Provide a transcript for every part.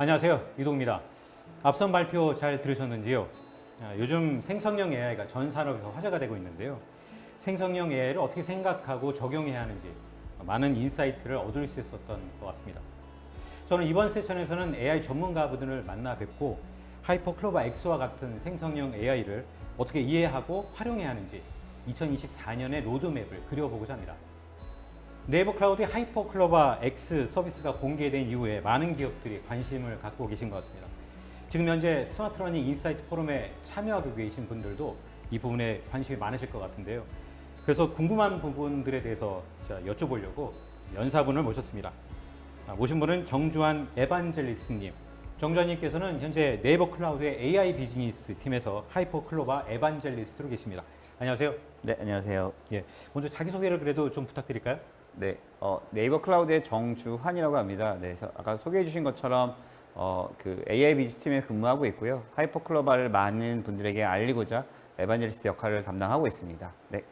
안녕하세요. 이동입니다. 앞선 발표 잘 들으셨는지요? 요즘 생성형 AI가 전 산업에서 화제가 되고 있는데요. 생성형 AI를 어떻게 생각하고 적용해야 하는지 많은 인사이트를 얻을 수 있었던 것 같습니다. 저는 이번 세션에서는 AI 전문가분들을 만나 뵙고 하이퍼클로바 X와 같은 생성형 AI를 어떻게 이해하고 활용해야 하는지 2024년의 로드맵을 그려보고자 합니다. 네이버 클라우드의 하이퍼클로바 X 서비스가 공개된 이후에 많은 기업들이 관심을 갖고 계신 것 같습니다. 지금 현재 스마트러닝 인사이트 포럼에 참여하고 계신 분들도 이 부분에 관심이 많으실 것 같은데요. 그래서 궁금한 부분들에 대해서 여쭤보려고 연사분을 모셨습니다. 모신 분은 정주환 에반젤리스트님. 정주환님께서는 현재 네이버 클라우드의 AI 비즈니스 팀에서 하이퍼클로바 에반젤리스트로 계십니다. 안녕하세요. 네, 안녕하세요. 예, 먼저 자기소개를 그래도 좀 부탁드릴까요? 네, 네이버 클라우드의 정주환이라고 합니다. 네, 그래서 아까 소개해 주신 것처럼 그 AI 비즈 팀에 근무하고 있고요. 하이퍼클로바를 많은 분들에게 알리고자 에반젤리스트 역할을 담당하고 있습니다. 네.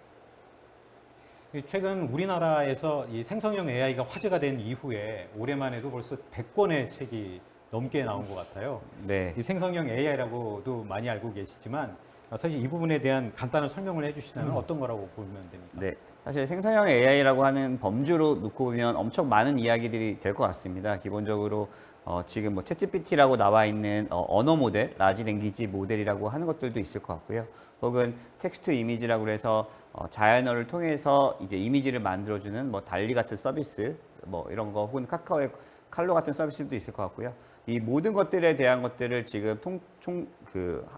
최근 우리나라에서 이 생성형 AI가 화제가 된 이후에 올해만 해도 벌써 100권의 책이 넘게 나온 것 같아요. 네. 이 생성형 AI라고도 많이 알고 계시지만 사실 이 부분에 대한 간단한 설명을 해주시면 어떤 거라고 보면 됩니까? 네. 사실 생성형 AI라고 하는 범주로 놓고 보면 엄청 많은 이야기들이 될 것 같습니다. 기본적으로 지금 뭐 챗GPT라고 나와 있는 언어 모델, 라지 랭귀지 모델이라고 하는 것들도 있을 것 같고요. 혹은 텍스트 이미지라고 해서 자연어를 통해서 이제 이미지를 만들어주는 뭐 달리 같은 서비스, 뭐 이런 거 혹은 카카오의 칼로 같은 서비스도 있을 것 같고요. 이 모든 것들에 대한 것들을 지금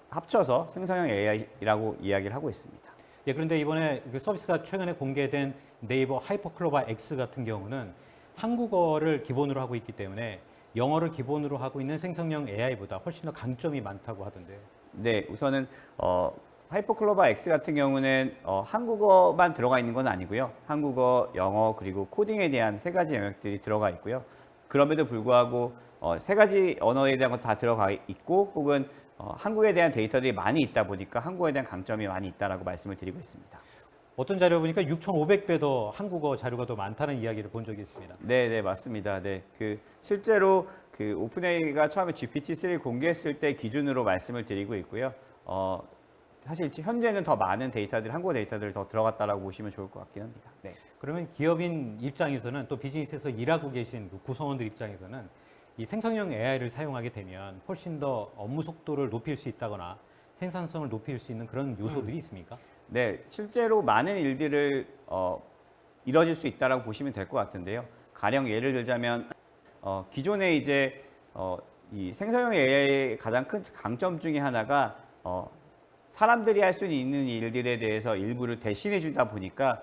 합쳐서 생성형 AI라고 이야기를 하고 있습니다. 예, 그런데 이번에 그 서비스가 최근에 공개된 네이버 하이퍼클로바 X 같은 경우는 한국어를 기본으로 하고 있기 때문에 영어를 기본으로 하고 있는 생성형 AI보다 훨씬 더 강점이 많다고 하던데요. 네, 우선은 하이퍼클로바 X 같은 경우는 한국어만 들어가 있는 건 아니고요. 한국어, 영어 그리고 코딩에 대한 세 가지 영역들이 들어가 있고요. 그럼에도 불구하고 세 가지 언어에 대한 것도 다 들어가 있고 혹은 한국에 대한 데이터들이 많이 있다 보니까 한국어에 대한 강점이 많이 있다라고 말씀을 드리고 있습니다. 어떤 자료 보니까 6,500배 더 한국어 자료가 더 많다는 이야기를 본 적이 있습니다. 네, 네, 맞습니다. 네, 실제로 오픈AI가 처음에 GPT-3를 공개했을 때 기준으로 말씀을 드리고 있고요. 사실 현재는 더 많은 데이터들, 한국어 데이터들이 더 들어갔다라고 보시면 좋을 것 같긴 합니다. 네. 그러면 기업인 입장에서는 또 비즈니스에서 일하고 계신 그 구성원들 입장에서는 이 생성형 AI를 사용하게 되면 훨씬 더 업무 속도를 높일 수 있다거나 생산성을 높일 수 있는 그런 요소들이 있습니까? 네, 실제로 많은 일들을 이뤄질 수 있다라고 보시면 될 것 같은데요. 가령 예를 들자면 기존에 이제 이 생성형 AI의 가장 큰 강점 중에 하나가 사람들이 할 수 있는 일들에 대해서 일부를 대신해 주다 보니까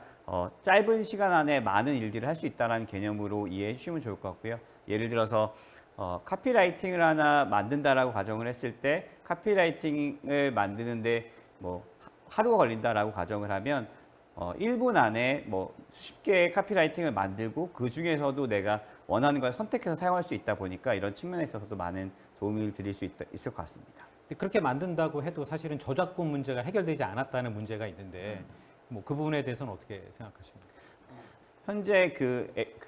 짧은 시간 안에 많은 일들을 할 수 있다는 개념으로 이해해 주시면 좋을 것 같고요. 예를 들어서 카피라이팅을 하나 만든다라고 가정을 했을 때 카피라이팅을 만드는데 뭐 하루가 걸린다라고 가정을 하면 1분 안에 뭐 수십 개의 카피라이팅을 만들고 그 중에서도 내가 원하는 걸 선택해서 사용할 수 있다 보니까 이런 측면에 있어서도 많은 도움을 드릴 수 있을 것 같습니다. 그렇게 만든다고 해도 사실은 저작권 문제가 해결되지 않았다는 문제가 있는데 뭐 그 부분에 대해서는 어떻게 생각하십니까? 현재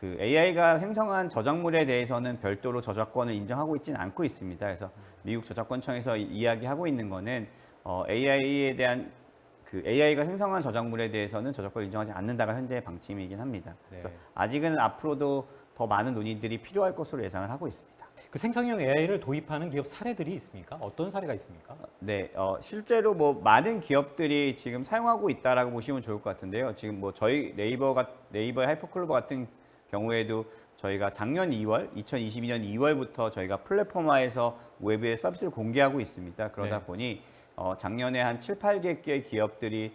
AI가 생성한 저작물에 대해서는 별도로 저작권을 인정하고 있지는 않고 있습니다. 그래서 미국 저작권청에서 이야기하고 있는 거는 AI에 대한 AI가 생성한 저작물에 대해서는 저작권을 인정하지 않는다가 현재의 방침이긴 합니다. 네. 그래서 아직은 앞으로도 더 많은 논의들이 필요할 것으로 예상을 하고 있습니다. 그 생성형 AI를 도입하는 기업 사례들이 있습니까? 어떤 사례가 있습니까? 네, 실제로 뭐 많은 기업들이 지금 사용하고 있다라고 보시면 좋을 것 같은데요. 지금 뭐 저희 네이버의 하이퍼클로바 같은 경우에도 저희가 작년 2월, 2022년 2월부터 저희가 플랫폼화해서 외부에 서비스를 공개하고 있습니다. 그러다 네. 보니 작년에 한 7, 8개 기업들이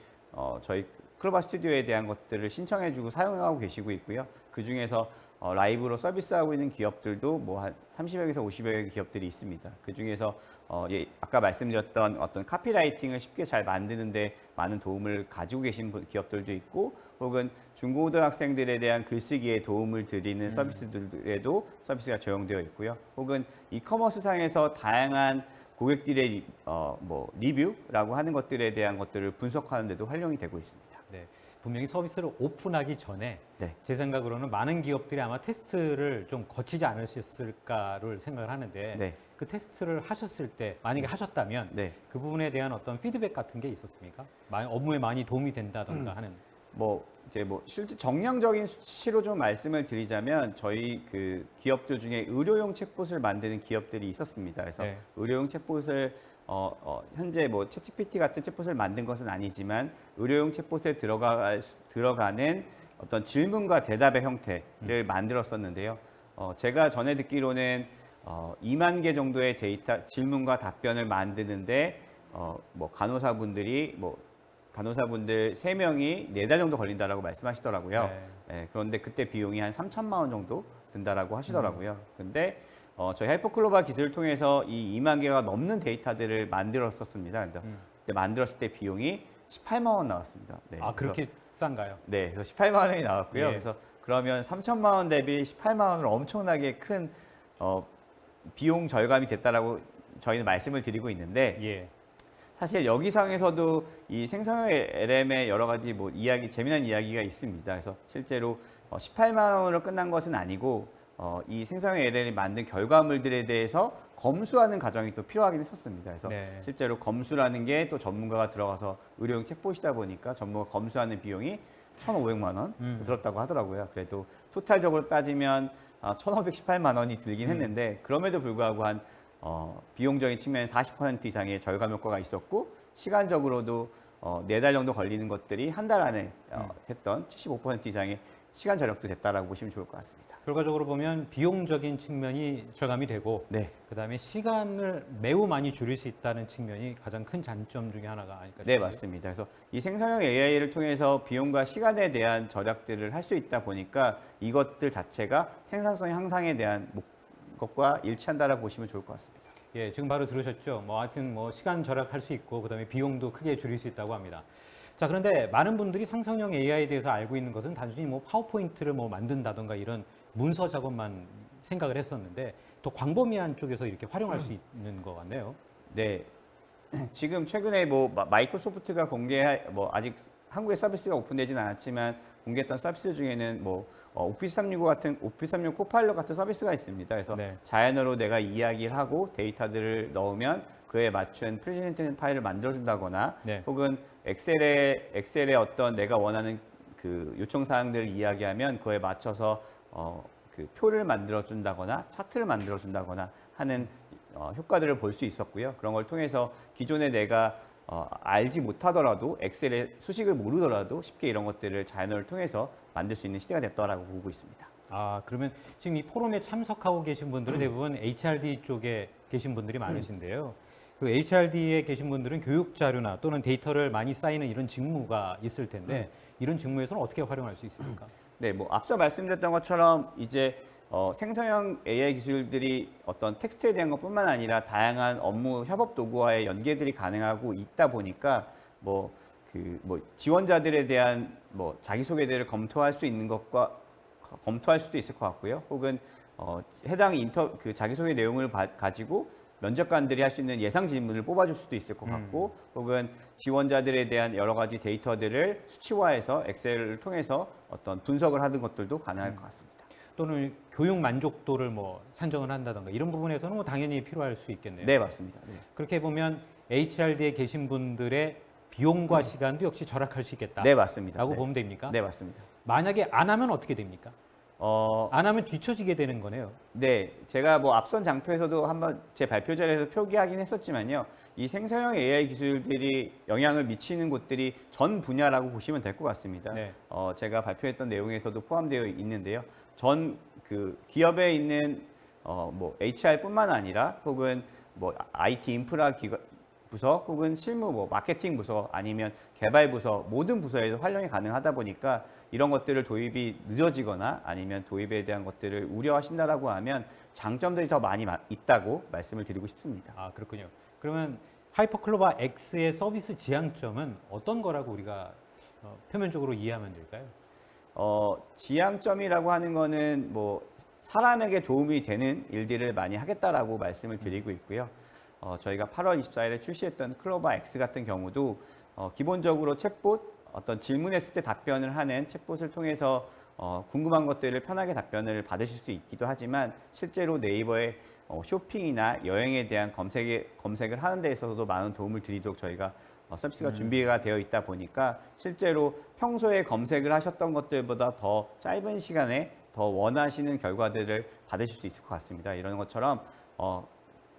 저희 클로바 스튜디오에 대한 것들을 신청해주고 사용하고 계시고 있고요. 그 중에서 라이브로 서비스하고 있는 기업들도 뭐 한 30여 개에서 50여 개 기업들이 있습니다. 그 중에서 아까 말씀드렸던 어떤 카피라이팅을 쉽게 잘 만드는데 많은 도움을 가지고 계신 기업들도 있고 혹은 중고등학생들에 대한 글쓰기에 도움을 드리는 서비스들에도 서비스가 적용되어 있고요. 혹은 이커머스 상에서 다양한 고객들의 뭐 리뷰라고 하는 것들에 대한 것들을 분석하는 데도 활용이 되고 있습니다. 네. 분명히 서비스를 오픈하기 전에 네. 제 생각으로는 많은 기업들이 아마 테스트를 좀 거치지 않으셨을까를 생각을 하는데 네. 그 테스트를 하셨을 때 만약에 하셨다면 네. 그 부분에 대한 어떤 피드백 같은 게 있었습니까? 업무에 많이 도움이 된다던가 하는. 뭐 이제 뭐 실제 정량적인 수치로 좀 말씀을 드리자면 저희 그 기업들 중에 의료용 챗봇을 만드는 기업들이 있었습니다. 그래서 네. 의료용 챗봇을 현재 뭐 챗GPT 같은 챗봇을 만든 것은 아니지만 의료용 챗봇에 들어가는 어떤 질문과 대답의 형태를 만들었었는데요. 제가 전에 듣기로는 2만 개 정도의 데이터 질문과 답변을 만드는데 뭐 간호사분들 3명이 4달 정도 걸린다라고 말씀하시더라고요. 네. 예, 그런데 그때 비용이 한 3천만 원 정도 든다라고 하시더라고요. 근데 저희 하이퍼클로바 기술을 통해서 이 2만 개가 넘는 데이터들을 만들었었습니다. 그때 만들었을 때 비용이 18만 원 나왔습니다. 네, 아, 그렇게 싼가요? 네, 그래서 18만 원이 나왔고요. 예. 그래서 그러면 3천만 원 대비 18만 원으로 엄청나게 큰 비용 절감이 됐다라고 저희는 말씀을 드리고 있는데 예. 사실 여기상에서도 이 생성형 LM의 여러 가지 뭐 재미난 이야기가 있습니다. 그래서 실제로 18만 원으로 끝난 것은 아니고 이 생성형 LM이 만든 결과물들에 대해서 검수하는 과정이 또 필요하긴 했었습니다. 그래서 네. 실제로 검수라는 게 또 전문가가 들어가서 의료용 챗봇이다 보니까 전문가 검수하는 비용이 1,500만 원 들었다고 하더라고요. 그래도 토탈적으로 따지면 1,518만 원이 들긴 했는데 그럼에도 불구하고 한 비용적인 측면에 40% 이상의 절감 효과가 있었고 시간적으로도 4달 정도 걸리는 것들이 한 달 안에 했던 75% 이상의 시간 절약도 됐다라고 보시면 좋을 것 같습니다. 결과적으로 보면 비용적인 측면이 절감이 되고 네, 그다음에 시간을 매우 많이 줄일 수 있다는 측면이 가장 큰 장점 중에 하나가 아닐까 싶어요. 네 맞습니다. 그래서 이 생성형 AI를 통해서 비용과 시간에 대한 절약들을 할 수 있다 보니까 이것들 자체가 생산성 향상에 대한 것과 일치한다라고 보시면 좋을 것 같습니다. 예, 지금 바로 들으셨죠? 하여튼 시간 절약할 수 있고 그다음에 비용도 크게 줄일 수 있다고 합니다. 자, 그런데 많은 분들이 상성형 AI에 대해서 알고 있는 것은 단순히 파워포인트를 만든다던가 이런 문서 작업만 생각을 했었는데 또 광범위한 쪽에서 이렇게 활용할 수 있는 것 같네요. 네, 지금 최근에 마이크로소프트가 아직 한국에 서비스가 오픈되지는 않았지만 공개했던 서비스 중에는 오피스 365 같은 오피스 365 코파일럿 같은 서비스가 있습니다. 그래서 네. 자연어로 내가 이야기를 하고 데이터들을 넣으면 그에 맞춘 프레젠테이션 파일을 만들어준다거나 네. 혹은 엑셀에 어떤 내가 원하는 그 요청 사항들을 이야기하면 그에 맞춰서 그 표를 만들어준다거나 차트를 만들어준다거나 하는 효과들을 볼 수 있었고요. 그런 걸 통해서 기존에 내가 알지 못하더라도 엑셀의 수식을 모르더라도 쉽게 이런 것들을 자연어를 통해서 만들 수 있는 시대가 됐다라고 보고 있습니다. 아, 그러면 지금 이 포럼에 참석하고 계신 분들은 대부분 HRD 쪽에 계신 분들이 많으신데요. 그 HRD에 계신 분들은 교육 자료나 또는 데이터를 많이 쌓이는 이런 직무가 있을 텐데 이런 직무에서는 어떻게 활용할 수 있습니까? 네, 앞서 말씀드렸던 것처럼 이제 생성형 AI 기술들이 어떤 텍스트에 대한 것뿐만 아니라 다양한 업무 협업 도구와의 연계들이 가능하고 있다 보니까 지원자들에 대한 자기소개들을 검토할 수 있는 것과 검토할 수도 있을 것 같고요. 혹은 해당 자기소개 내용을 가지고 면접관들이 할 수 있는 예상 질문을 뽑아줄 수도 있을 것 같고, 혹은 지원자들에 대한 여러 가지 데이터들을 수치화해서 엑셀을 통해서 어떤 분석을 하는 것들도 가능할 것 같습니다. 또는 교육 만족도를 산정을 한다던가 이런 부분에서는 당연히 필요할 수 있겠네요. 네, 맞습니다. 네. 그렇게 보면 HRD에 계신 분들의 비용과 시간도 역시 절약할 수 있겠다. 네, 맞습니다. 라고 네. 보면 됩니까? 네, 맞습니다. 만약에 안 하면 어떻게 됩니까? 안 하면 뒤처지게 되는 거네요. 네, 제가 앞선 장표에서도 한번 제 발표 자리에서 표기하긴 했었지만요. 이 생성형 AI 기술들이 영향을 미치는 곳들이 전 분야라고 보시면 될 것 같습니다. 네. 제가 발표했던 내용에서도 포함되어 있는데요. 전 그 기업에 있는 HR뿐만 아니라 혹은 IT 인프라 부서 혹은 실무 마케팅 부서 아니면 개발 부서 모든 부서에서 활용이 가능하다 보니까 이런 것들을 도입이 늦어지거나 아니면 도입에 대한 것들을 우려하신다라고 하면 장점들이 더 많이 있다고 말씀을 드리고 싶습니다. 아, 그렇군요. 그러면 하이퍼클로바 X의 서비스 지향점은 어떤 거라고 우리가 표면적으로 이해하면 될까요? 지향점이라고 하는 거는 사람에게 도움이 되는 일들을 많이 하겠다라고 말씀을 드리고 있고요. 저희가 8월 24일에 출시했던 클로바 X 같은 경우도 기본적으로 챗봇 어떤 질문했을 때 답변을 하는 챗봇을 통해서 궁금한 것들을 편하게 답변을 받으실 수 있기도 하지만 실제로 네이버에 쇼핑이나 여행에 대한 검색을 하는 데 있어서도 많은 도움을 드리도록 저희가 서비스가 준비가 되어 있다 보니까 실제로 평소에 검색을 하셨던 것들보다 더 짧은 시간에 더 원하시는 결과들을 받으실 수 있을 것 같습니다. 이런 것처럼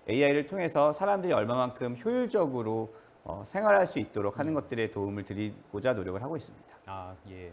AI를 통해서 사람들이 얼마만큼 효율적으로 생활할 수 있도록 하는 것들에 도움을 드리고자 노력을 하고 있습니다. 아, 예.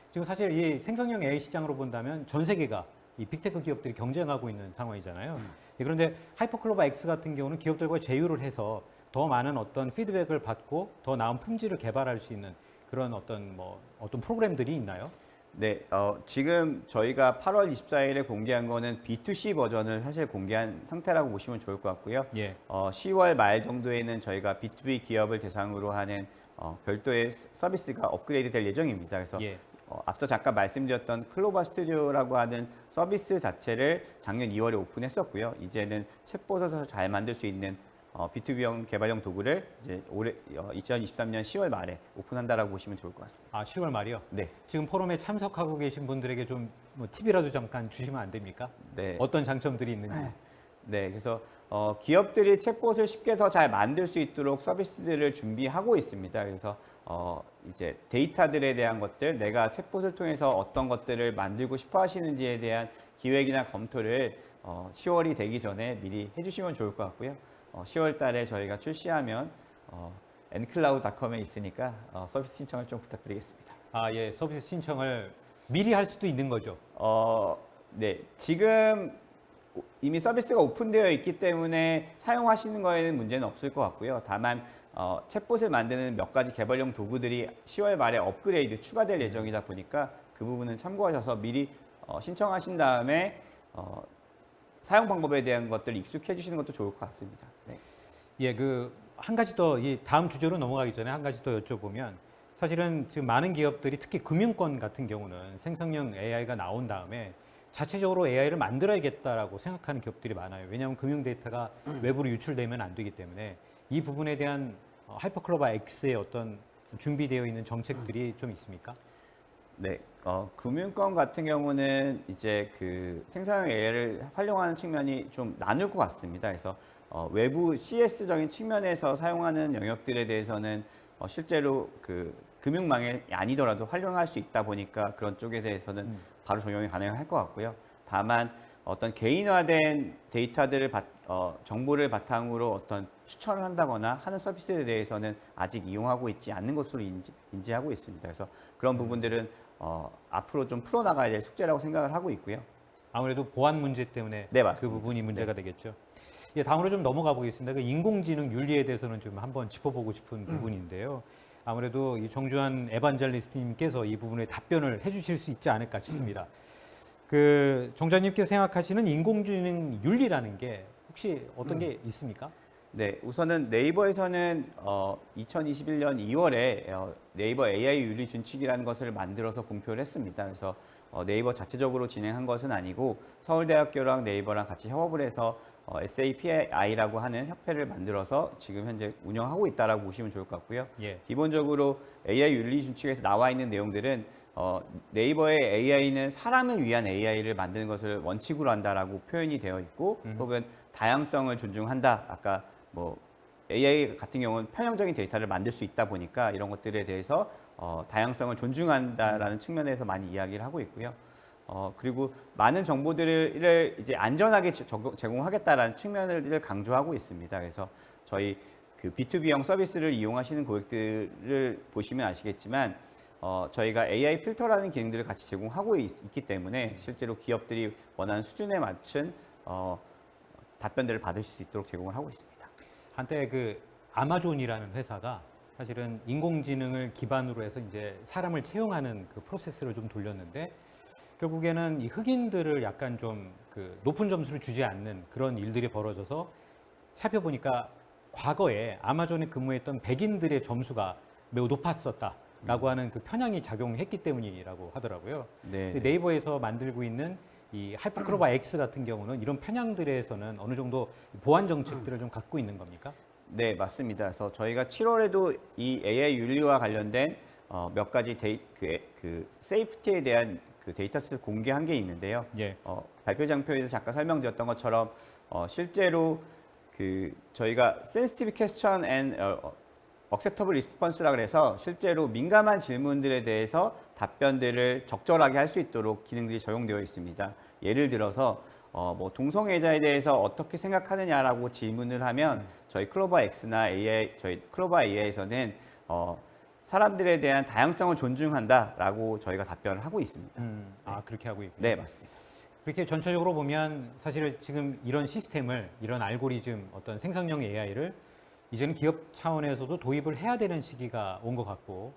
지금 사실 이 생성형 AI 시장으로 본다면 전 세계가 이 빅테크 기업들이 경쟁하고 있는 상황이잖아요. 예, 그런데 하이퍼클로바 X 같은 경우는 기업들과 제휴를 해서 더 많은 어떤 피드백을 받고 더 나은 품질을 개발할 수 있는 그런 어떤 프로그램들이 있나요? 네, 지금 저희가 8월 24일에 공개한 거는 B2C 버전을 사실 공개한 상태라고 보시면 좋을 것 같고요. 예. 10월 말 정도에는 저희가 B2B 기업을 대상으로 하는 별도의 서비스가 업그레이드 될 예정입니다. 그래서 예. 앞서 잠깐 말씀드렸던 클로바 스튜디오라고 하는 서비스 자체를 작년 2월에 오픈했었고요. 이제는 챗봇에서 잘 만들 수 있는 B2B형 개발형 도구를 이제 올해 2023년 10월 말에 오픈한다라고 보시면 좋을 것 같습니다. 아, 10월 말이요? 네, 지금 포럼에 참석하고 계신 분들에게 좀 팁이라도 잠깐 주시면 안 됩니까? 네. 어떤 장점들이 있는지. 네, 그래서 기업들이 챗봇을 쉽게 더 잘 만들 수 있도록 서비스들을 준비하고 있습니다. 그래서 이제 데이터들에 대한 것들, 내가 챗봇을 통해서 어떤 것들을 만들고 싶어 하시는지에 대한 기획이나 검토를 10월이 되기 전에 미리 해주시면 좋을 것 같고요. 10월 달에 저희가 출시하면 ncloud.com에 있으니까 서비스 신청을 좀 부탁드리겠습니다. 아, 예. 서비스 신청을 미리 할 수도 있는 거죠. 네, 지금 이미 서비스가 오픈되어 있기 때문에 사용하시는 거에는 문제는 없을 것 같고요. 다만 챗봇을 만드는 몇 가지 개발용 도구들이 10월 말에 업그레이드 추가될 예정이다 보니까 그 부분은 참고하셔서 미리 신청하신 다음에 사용 방법에 대한 것들을 익숙해 주시는 것도 좋을 것 같습니다. 네. 예, 한 가지 더 이 다음 주제로 넘어가기 전에 한 가지 더 여쭤보면 사실은 지금 많은 기업들이 특히 금융권 같은 경우는 생성형 AI가 나온 다음에 자체적으로 AI를 만들어야겠다라고 생각하는 기업들이 많아요. 왜냐하면 금융 데이터가 외부로 유출되면 안 되기 때문에 이 부분에 대한 하이퍼클로바 X의 어떤 준비되어 있는 정책들이 좀 있습니까? 네, 금융권 같은 경우는 이제 그 생성형 AI를 활용하는 측면이 좀 나눌 것 같습니다. 그래서 외부 CS적인 측면에서 사용하는 영역들에 대해서는 실제로 그 금융망이 아니더라도 활용할 수 있다 보니까 그런 쪽에 대해서는 바로 적용이 가능할 것 같고요. 다만 어떤 개인화된 데이터들을 정보를 바탕으로 어떤 추천을 한다거나 하는 서비스에 대해서는 아직 이용하고 있지 않는 것으로 인지하고 있습니다. 그래서 그런 부분들은 앞으로 좀 풀어나가야 될 숙제라고 생각을 하고 있고요. 아무래도 보안 문제 때문에 네, 그 맞습니다. 부분이 문제가 되겠죠. 예, 다음으로 좀 넘어가 보겠습니다. 그 인공지능 윤리에 대해서는 좀 한번 짚어보고 싶은 부분인데요. 아무래도 이 정주환 에반젤리스트님께서 이 부분에 답변을 해주실 수 있지 않을까 싶습니다. 그 정주환님께서 생각하시는 인공지능 윤리라는 게 혹시 어떤 게 있습니까? 네, 우선은 네이버에서는 2021년 2월에 네이버 AI 윤리 준칙이라는 것을 만들어서 공표를 했습니다. 그래서 네이버 자체적으로 진행한 것은 아니고 서울대학교랑 네이버랑 같이 협업을 해서 SAPI라고 하는 협회를 만들어서 지금 현재 운영하고 있다라고 보시면 좋을 것 같고요. 예. 기본적으로 AI 윤리 준칙에서 나와 있는 내용들은 네이버의 AI는 사람을 위한 AI를 만드는 것을 원칙으로 한다라고 표현이 되어 있고 혹은 다양성을 존중한다. 아까 AI 같은 경우는 편향적인 데이터를 만들 수 있다 보니까 이런 것들에 대해서 다양성을 존중한다라는 측면에서 많이 이야기를 하고 있고요. 그리고 많은 정보들을 이제 안전하게 제공하겠다라는 측면을 강조하고 있습니다. 그래서 저희 그 B2B형 서비스를 이용하시는 고객들을 보시면 아시겠지만 저희가 AI 필터라는 기능들을 같이 제공하고 있기 때문에 실제로 기업들이 원하는 수준에 맞춘 답변들을 받으실 수 있도록 제공을 하고 있습니다. 한때 그 아마존이라는 회사가 사실은 인공지능을 기반으로 해서 이제 사람을 채용하는 그 프로세스를 좀 돌렸는데 결국에는 이 흑인들을 약간 좀 그 높은 점수를 주지 않는 그런 일들이 벌어져서 살펴보니까 과거에 아마존에 근무했던 백인들의 점수가 매우 높았었다라고 하는 그 편향이 작용했기 때문이라고 하더라고요. 네. 근데 네이버에서 만들고 있는 이 하이퍼클로바 X 같은 경우는 이런 편향들에서는 어느 정도 보안 정책들을 좀 갖고 있는 겁니까? 네, 맞습니다. 그래서 저희가 7월에도 이 AI 윤리와 관련된 몇 가지 그 세이프티에 대한 그 데이터셋을 공개한 게 있는데요. 예. 발표 장표에서 잠깐 설명드렸던 것처럼 실제로 그 저희가 sensitive question and acceptable response라 그래서 실제로 민감한 질문들에 대해서 답변들을 적절하게 할 수 있도록 기능들이 적용되어 있습니다. 예를 들어서 뭐 동성애자에 대해서 어떻게 생각하느냐라고 질문을 하면 저희 클로버 X나 저희 클로버 AI에서는 사람들에 대한 다양성을 존중한다라고 저희가 답변을 하고 있습니다. 그렇게 하고 있군요. 네, 맞습니다. 그렇게 전체적으로 보면 사실 지금 이런 시스템을, 이런 알고리즘, 어떤 생성형 AI를 이제는 기업 차원에서도 도입을 해야 되는 시기가 온 것 같고,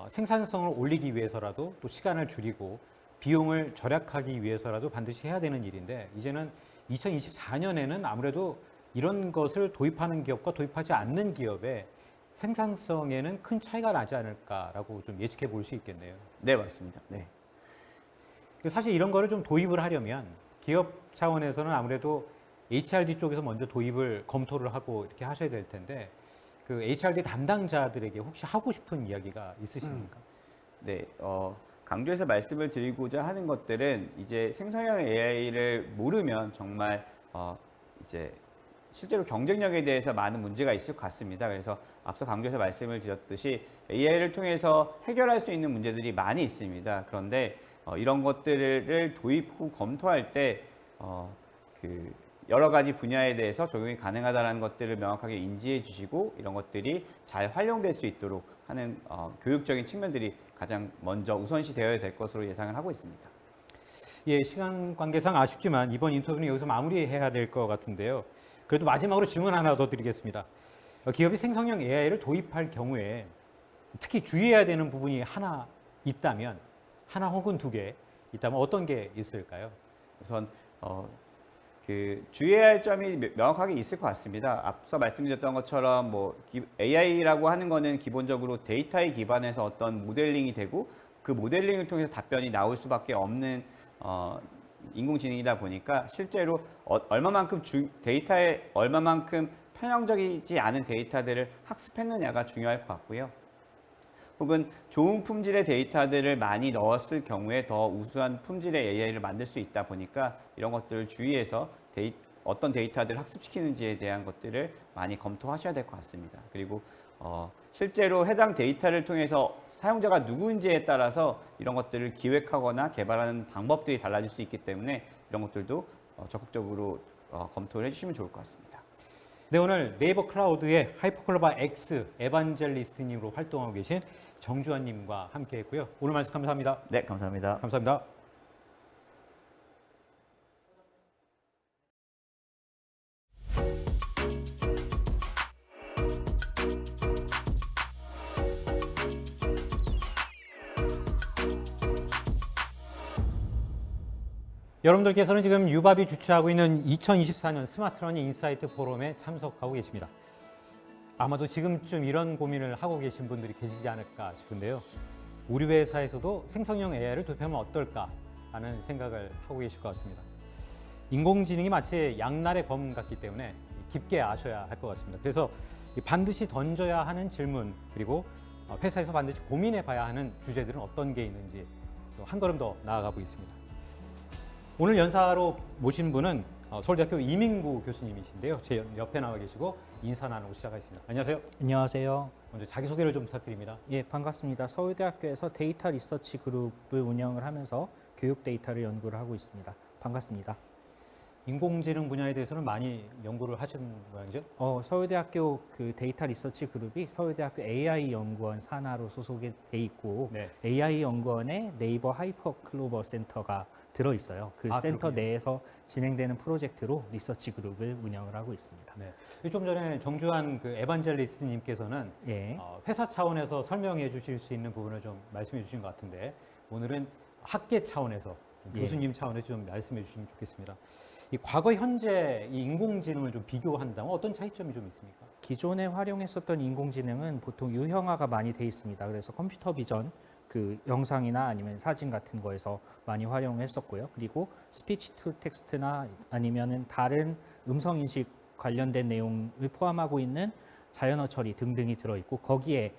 생산성을 올리기 위해서라도 또 시간을 줄이고 비용을 절약하기 위해서라도 반드시 해야 되는 일인데, 이제는 2024년에는 아무래도 이런 것을 도입하는 기업과 도입하지 않는 기업의 생산성에는 큰 차이가 나지 않을까라고 좀 예측해 볼 수 있겠네요. 네, 맞습니다. 네. 사실 이런 거를 좀 도입을 하려면 기업 차원에서는 아무래도 HRD 쪽에서 먼저 도입을 검토를 하고 이렇게 하셔야 될 텐데, 그 HRD 담당자들에게 혹시 하고 싶은 이야기가 있으십니까? 네, 강조해서 말씀을 드리고자 하는 것들은 이제 생성형 AI를 모르면 정말 이제 실제로 경쟁력에 대해서 많은 문제가 있을 것 같습니다. 그래서 앞서 강조해서 말씀을 드렸듯이 AI를 통해서 해결할 수 있는 문제들이 많이 있습니다. 그런데 이런 것들을 도입 후 검토할 때 그 여러 가지 분야에 대해서 적용이 가능하다는 것들을 명확하게 인지해 주시고 이런 것들이 잘 활용될 수 있도록 하는 교육적인 측면들이 가장 먼저 우선시 되어야 될 것으로 예상을 하고 있습니다. 예, 시간 관계상 아쉽지만 이번 인터뷰는 여기서 마무리해야 될 것 같은데요. 그래도 마지막으로 질문 하나 더 드리겠습니다. 기업이 생성형 AI를 도입할 경우에 특히 주의해야 되는 부분이 하나 있다면, 하나 혹은 두 개 있다면 어떤 게 있을까요? 우선 그 주의해야 할 점이 명확하게 있을 것 같습니다. 앞서 말씀드렸던 것처럼 뭐 AI라고 하는 거는 기본적으로 데이터에 기반해서 어떤 모델링이 되고 그 모델링을 통해서 답변이 나올 수밖에 없는 인공지능이다 보니까 실제로 얼마만큼 데이터에 얼마만큼 편향적이지 않은 데이터들을 학습했느냐가 중요할 것 같고요. 혹은 좋은 품질의 데이터들을 많이 넣었을 경우에 더 우수한 품질의 AI를 만들 수 있다 보니까 이런 것들을 주의해서 어떤 데이터들을 학습시키는지에 대한 것들을 많이 검토하셔야 될 것 같습니다. 그리고 실제로 해당 데이터를 통해서 사용자가 누구인지에 따라서 이런 것들을 기획하거나 개발하는 방법들이 달라질 수 있기 때문에 이런 것들도 적극적으로 검토를 해주시면 좋을 것 같습니다. 네, 오늘 네이버 클라우드의 하이퍼클로바 X 에반젤리스트님으로 활동하고 계신 정주환님과 함께했고요. 오늘 말씀 감사합니다. 네, 감사합니다. 감사합니다. 여러분들께서는 지금 유밥이 주최하고 있는 2024년 스마트러닝 인사이트 포럼에 참석하고 계십니다. 아마도 지금쯤 이런 고민을 하고 계신 분들이 계시지 않을까 싶은데요. 우리 회사에서도 생성형 AI를 도입하면 어떨까 하는 생각을 하고 계실 것 같습니다. 인공지능이 마치 양날의 검 같기 때문에 깊게 아셔야 할 것 같습니다. 그래서 반드시 던져야 하는 질문, 그리고 회사에서 반드시 고민해 봐야 하는 주제들은 어떤 게 있는지 한 걸음 더 나아가 보겠습니다. 오늘 연사로 모신 분은 서울대학교 이민구 교수님이신데요. 제 옆에 나와 계시고 인사 나누고 시작하겠습니다. 안녕하세요. 안녕하세요. 먼저 자기소개를 좀 부탁드립니다. 예, 반갑습니다. 서울대학교에서 데이터 리서치 그룹을 운영을 하면서 교육 데이터를 연구를 하고 있습니다. 반갑습니다. 인공지능 분야에 대해서는 많이 연구를 하시는 모양이죠? 서울대학교 그 데이터 리서치 그룹이 서울대학교 AI 연구원 산하로 소속이 돼 있고 네. AI 연구원에 네이버 하이퍼 클로버 센터가 들어 있어요. 그 센터 그렇군요. 내에서 진행되는 프로젝트로 리서치 그룹을 운영을 하고 있습니다. 네. 좀 전에 정주환 그 에반젤리스트님께서는 예. 회사 차원에서 설명해 주실 수 있는 부분을 좀 말씀해 주신 것 같은데, 오늘은 학계 차원에서 예. 교수님 차원에서 좀 말씀해 주시면 좋겠습니다. 이 과거 현재 이 인공지능을 좀 비교한다면 어떤 차이점이 좀 있습니까? 기존에 활용했었던 인공지능은 보통 유형화가 많이 돼 있습니다. 그래서 컴퓨터 비전, 그 영상이나 아니면 사진 같은 거에서 많이 활용했었고요. 그리고 스피치 투 텍스트나 아니면은 다른 음성 인식 관련된 내용을 포함하고 있는 자연어 처리 등등이 들어 있고, 거기에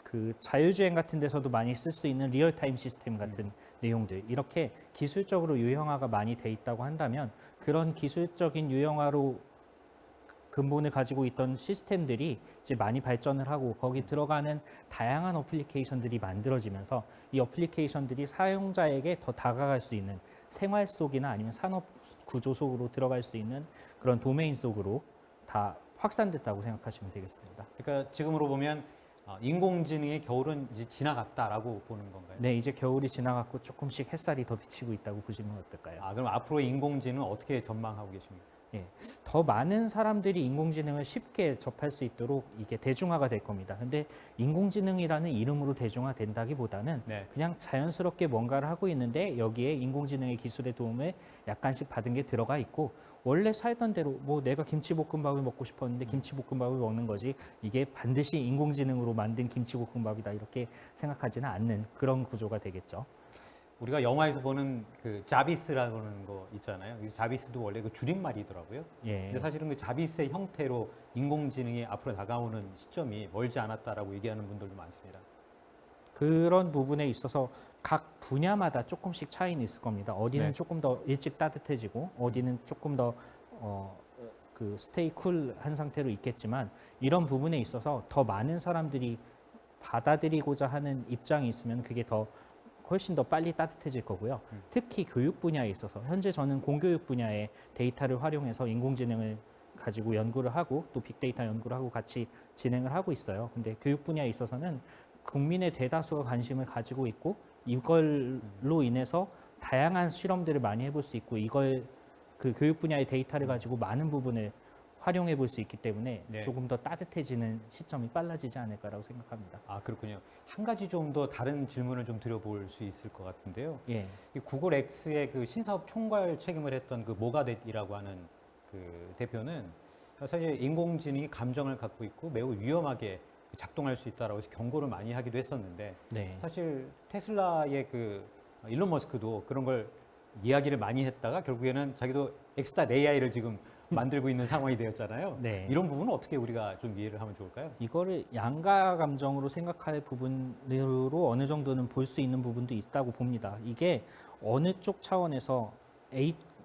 그 자율주행 같은 데서도 많이 쓸 수 있는 리얼타임 시스템 같은 내용들 이렇게 기술적으로 유형화가 많이 돼 있다고 한다면 그런 기술적인 유형화로 근본을 가지고 있던 시스템들이 이제 많이 발전을 하고 거기 들어가는 다양한 어플리케이션들이 만들어지면서 이 어플리케이션들이 사용자에게 더 다가갈 수 있는 생활 속이나 아니면 산업 구조 속으로 들어갈 수 있는 그런 도메인 속으로 다 확산됐다고 생각하시면 되겠습니다. 그러니까 지금으로 보면 인공지능의 겨울은 이제 지나갔다라고 보는 건가요? 네, 이제 겨울이 지나갔고 조금씩 햇살이 더 비치고 있다고 보시면 어떨까요? 그럼 앞으로 인공지능은 어떻게 전망하고 계십니까? 예, 더 많은 사람들이 인공지능을 쉽게 접할 수 있도록 이게 대중화가 될 겁니다. 근데 인공지능이라는 이름으로 대중화된다기보다는 네. 그냥 자연스럽게 뭔가를 하고 있는데 여기에 인공지능의 기술의 도움을 약간씩 받은 게 들어가 있고 원래 살던 대로 뭐 내가 김치볶음밥을 먹고 싶었는데 김치볶음밥을 먹는 거지 이게 반드시 인공지능으로 만든 김치볶음밥이다 이렇게 생각하지는 않는 그런 구조가 되겠죠. 우리가 영화에서 보는 그 자비스라는 거 있잖아요. 이 자비스도 원래 그 줄임말이더라고요. 예. 근데 사실은 그 자비스의 형태로 인공지능이 앞으로 다가오는 시점이 멀지 않았다라고 얘기하는 분들도 많습니다. 그런 부분에 있어서 각 분야마다 조금씩 차이는 있을 겁니다. 어디는 네. 조금 더 일찍 따뜻해지고 어디는 조금 더 그 스테이 쿨한 상태로 있겠지만 이런 부분에 있어서 더 많은 사람들이 받아들이고자 하는 입장이 있으면 그게 더 훨씬 더 빨리 따뜻해질 거고요. 특히 교육 분야에 있어서 현재 저는 공교육 분야의 데이터를 활용해서 인공지능을 가지고 연구를 하고 또 빅데이터 연구를 하고 같이 진행을 하고 있어요. 근데 교육 분야에 있어서는 국민의 대다수가 관심을 가지고 있고 이걸로 인해서 다양한 실험들을 많이 해볼 수 있고 이걸 그 교육 분야의 데이터를 가지고 많은 부분을 활용해 볼 수 있기 때문에 네. 조금 더 따뜻해지는 시점이 빨라지지 않을까라고 생각합니다. 그렇군요. 한 가지 좀 더 다른 질문을 좀 드려볼 수 있을 것 같은데요. 예. 이 구글 X의 그 신사업 총괄 책임을 했던 그 모가뎃이라고 하는 그 대표는 사실 인공지능이 감정을 갖고 있고 매우 위험하게 작동할 수 있다라고 해서 경고를 많이 하기도 했었는데 네. 사실 테슬라의 그 일론 머스크도 그런 걸 이야기를 많이 했다가 결국에는 자기도 엑스타 AI를 지금 만들고 있는 상황이 되었잖아요. 네. 이런 부분은 어떻게 우리가 좀 이해를 하면 좋을까요? 이거를 양가 감정으로 생각할 부분으로 어느 정도는 볼 수 있는 부분도 있다고 봅니다. 이게 어느 쪽 차원에서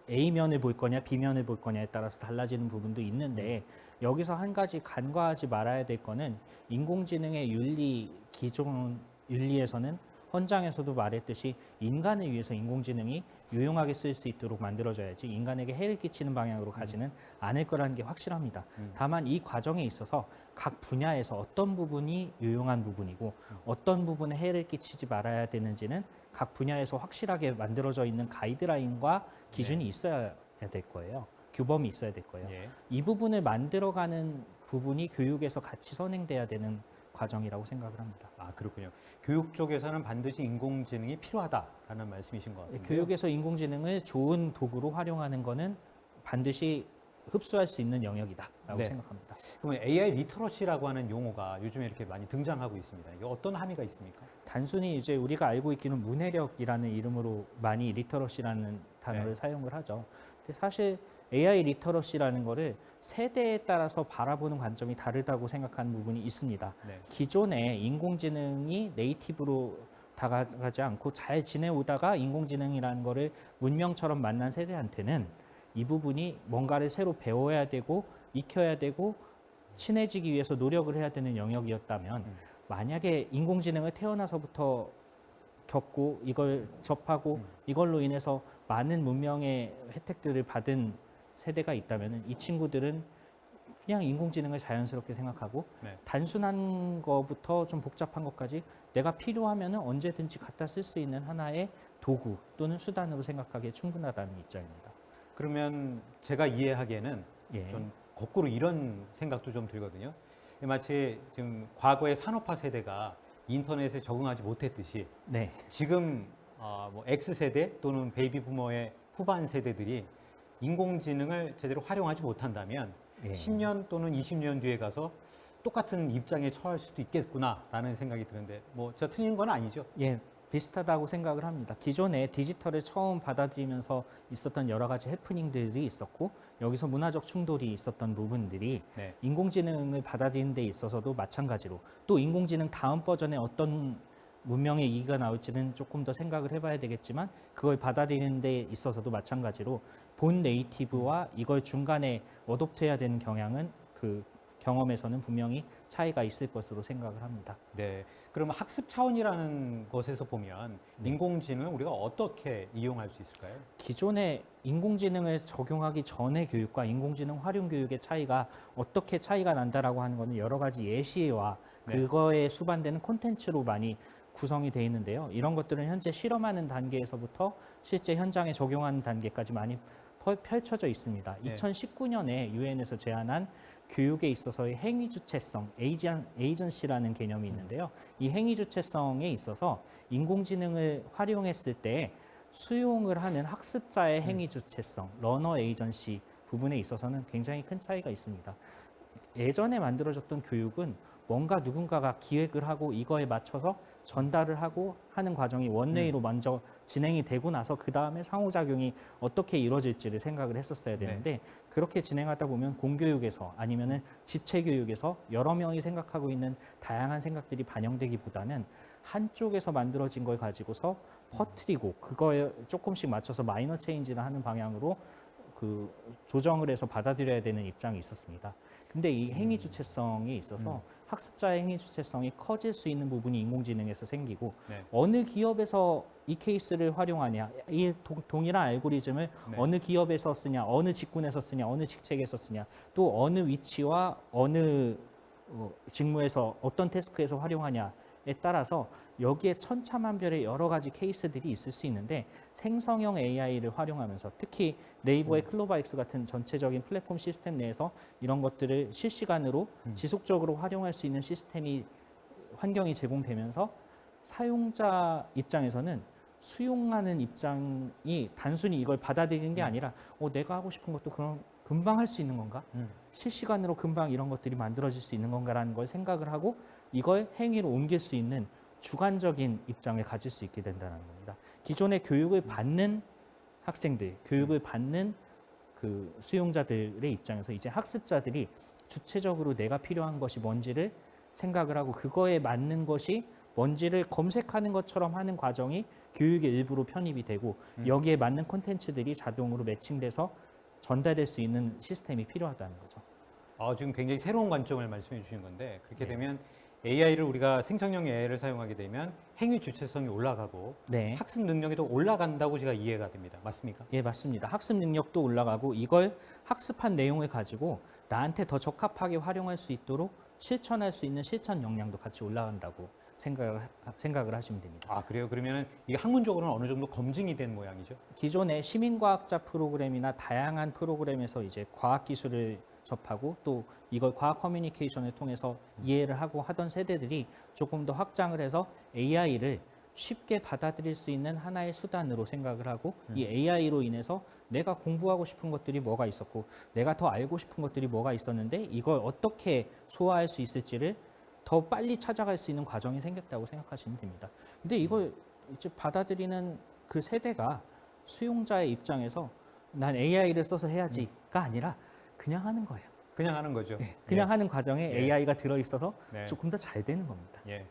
A면을 볼 거냐 B면을 볼 거냐에 따라서 달라지는 부분도 있는데 여기서 한 가지 간과하지 말아야 될 거는 인공지능의 기존 윤리에서는 헌장에서도 말했듯이 인간을 위해서 인공지능이 유용하게 쓸 수 있도록 만들어져야지 인간에게 해를 끼치는 방향으로 가지는 않을 거라는 게 확실합니다. 다만 이 과정에 있어서 각 분야에서 어떤 부분이 유용한 부분이고 어떤 부분에 해를 끼치지 말아야 되는지는 각 분야에서 확실하게 만들어져 있는 가이드라인과 기준이 있어야 될 거예요. 규범이 있어야 될 거예요. 예. 이 부분을 만들어가는 부분이 교육에서 같이 선행돼야 되는 과정이라고 생각을 합니다. 그렇군요. 교육 쪽에서는 반드시 인공지능이 필요하다라는 말씀이신 것 같아요. 교육에서 인공지능을 좋은 도구로 활용하는 것은 반드시 흡수할 수 있는 영역이다라고 네. 생각합니다. 그러면 AI 리터러시라고 하는 용어가 요즘에 이렇게 많이 등장하고 있습니다. 이게 어떤 함의가 있습니까? 단순히 이제 우리가 알고 있기는 문해력이라는 이름으로 많이 리터러시라는 단어를 네. 사용을 하죠. 근데 사실 AI 리터러시라는 거를 세대에 따라서 바라보는 관점이 다르다고 생각하는 부분이 있습니다. 네. 기존에 인공지능이 네이티브로 다가가지 않고 잘 지내오다가 인공지능이라는 거를 문명처럼 만난 세대한테는 이 부분이 뭔가를 새로 배워야 되고 익혀야 되고 친해지기 위해서 노력을 해야 되는 영역이었다면 만약에 인공지능을 태어나서부터 겪고 이걸 접하고 이걸로 인해서 많은 문명의 혜택들을 받은 세대가 있다면 이 친구들은 그냥 인공지능을 자연스럽게 생각하고 네. 단순한 거부터 좀 복잡한 것까지 내가 필요하면 언제든지 갖다 쓸 수 있는 하나의 도구 또는 수단으로 생각하기에 충분하다는 입장입니다. 그러면 제가 이해하기에는 예. 좀 거꾸로 이런 생각도 좀 들거든요. 마치 지금 과거의 산업화 세대가 인터넷에 적응하지 못했듯이 네. 지금 뭐 X세대 또는 베이비 부머의 후반 세대들이 인공지능을 제대로 활용하지 못한다면 예. 10년 또는 20년 뒤에 가서 똑같은 입장에 처할 수도 있겠구나라는 생각이 드는데 뭐 제가 틀린 건 아니죠. 예, 비슷하다고 생각을 합니다. 기존에 디지털을 처음 받아들이면서 있었던 여러 가지 해프닝들이 있었고 여기서 문화적 충돌이 있었던 부분들이 네. 인공지능을 받아들이는 데 있어서도 마찬가지로 또 인공지능 다음 버전에 어떤 문명의 이기가 나올지는 조금 더 생각을 해봐야 되겠지만 그걸 받아들이는 데 있어서도 마찬가지로 본 네이티브와 이걸 중간에 어댑트해야 되는 경향은 그 경험에서는 분명히 차이가 있을 것으로 생각을 합니다. 네. 그러면 학습 차원이라는 것에서 보면 네. 인공지능을 우리가 어떻게 이용할 수 있을까요? 기존에 인공지능을 적용하기 전의 교육과 인공지능 활용 교육의 차이가 어떻게 차이가 난다라고 하는 것은 여러 가지 예시와 네. 그거에 수반되는 콘텐츠로 많이 구성이 되어 있는데요. 이런 것들은 현재 실험하는 단계에서부터 실제 현장에 적용하는 단계까지 많이 펼쳐져 있습니다. 네. 2019년에 유엔에서 제안한 교육에 있어서의 행위 주체성, 에이전시라는 개념이 있는데요. 이 행위 주체성에 있어서 인공지능을 활용했을 때 수용을 하는 학습자의 행위 주체성, 러너 에이전시 부분에 있어서는 굉장히 큰 차이가 있습니다. 예전에 만들어졌던 교육은 뭔가 누군가가 기획을 하고 이거에 맞춰서 전달을 하고 하는 과정이 원웨이로 먼저 진행이 되고 나서 그 다음에 상호작용이 어떻게 이루어질지를 생각을 했었어야 되는데 그렇게 진행하다 보면 공교육에서 아니면은 집체교육에서 여러 명이 생각하고 있는 다양한 생각들이 반영되기보다는 한쪽에서 만들어진 걸 가지고서 퍼뜨리고 그거에 조금씩 맞춰서 마이너 체인지를 하는 방향으로 그 조정을 해서 받아들여야 되는 입장이 있었습니다. 근데 이 행위 주체성에 있어서 학습자의 행위 주체성이 커질 수 있는 부분이 인공지능에서 생기고 네. 어느 기업에서 이 케이스를 활용하냐, 이 동일한 알고리즘을 네. 어느 기업에서 쓰냐, 어느 직군에서 쓰냐, 어느 직책에서 쓰냐, 또 어느 위치와 어느 직무에서 어떤 태스크에서 활용하냐에 따라서 여기에 천차만별의 여러 가지 케이스들이 있을 수 있는데 생성형 AI를 활용하면서 특히 네이버의 클로바엑스 같은 전체적인 플랫폼 시스템 내에서 이런 것들을 실시간으로 지속적으로 활용할 수 있는 시스템이 환경이 제공되면서 사용자 입장에서는 수용하는 입장이 단순히 이걸 받아들이는 게 아니라 내가 하고 싶은 것도 그럼 금방 할 수 있는 건가? 실시간으로 금방 이런 것들이 만들어질 수 있는 건가라는 걸 생각을 하고 이걸 행위로 옮길 수 있는 주관적인 입장을 가질 수 있게 된다는 겁니다. 기존의 교육을 받는 학생들, 교육을 받는 그 수용자들의 입장에서 이제 학습자들이 주체적으로 내가 필요한 것이 뭔지를 생각을 하고 그거에 맞는 것이 뭔지를 검색하는 것처럼 하는 과정이 교육의 일부로 편입이 되고 여기에 맞는 콘텐츠들이 자동으로 매칭돼서 전달될 수 있는 시스템이 필요하다는 거죠. 지금 굉장히 새로운 관점을 말씀해 주신 건데 그렇게 네. 되면 AI를 우리가 생성형 AI를 사용하게 되면 행위 주체성이 올라가고 네. 학습 능력이 더 올라간다고 제가 이해가 됩니다. 맞습니까? 예, 맞습니다. 학습 능력도 올라가고 이걸 학습한 내용을 가지고 나한테 더 적합하게 활용할 수 있도록 실천할 수 있는 실천 역량도 같이 올라간다고 생각을 하시면 됩니다. 그래요? 그러면 이게 학문적으로는 어느 정도 검증이 된 모양이죠? 기존의 시민과학자 프로그램이나 다양한 프로그램에서 이제 과학 기술을 접하고 또 이걸 과학 커뮤니케이션을 통해서 이해를 하고 하던 세대들이 조금 더 확장을 해서 AI를 쉽게 받아들일 수 있는 하나의 수단으로 생각을 하고 이 AI로 인해서 내가 공부하고 싶은 것들이 뭐가 있었고 내가 더 알고 싶은 것들이 뭐가 있었는데 이걸 어떻게 소화할 수 있을지를 더 빨리 찾아갈 수 있는 과정이 생겼다고 생각하시면 됩니다. 근데 이걸 이제 받아들이는 그 세대가 수용자의 입장에서 난 AI를 써서 해야지가 아니라 그냥 하는 거예요. 그냥 하는 거죠. 그냥 하는 과정에 예. AI가 들어있어서 네. 조금 더 잘 되는 겁니다. 예.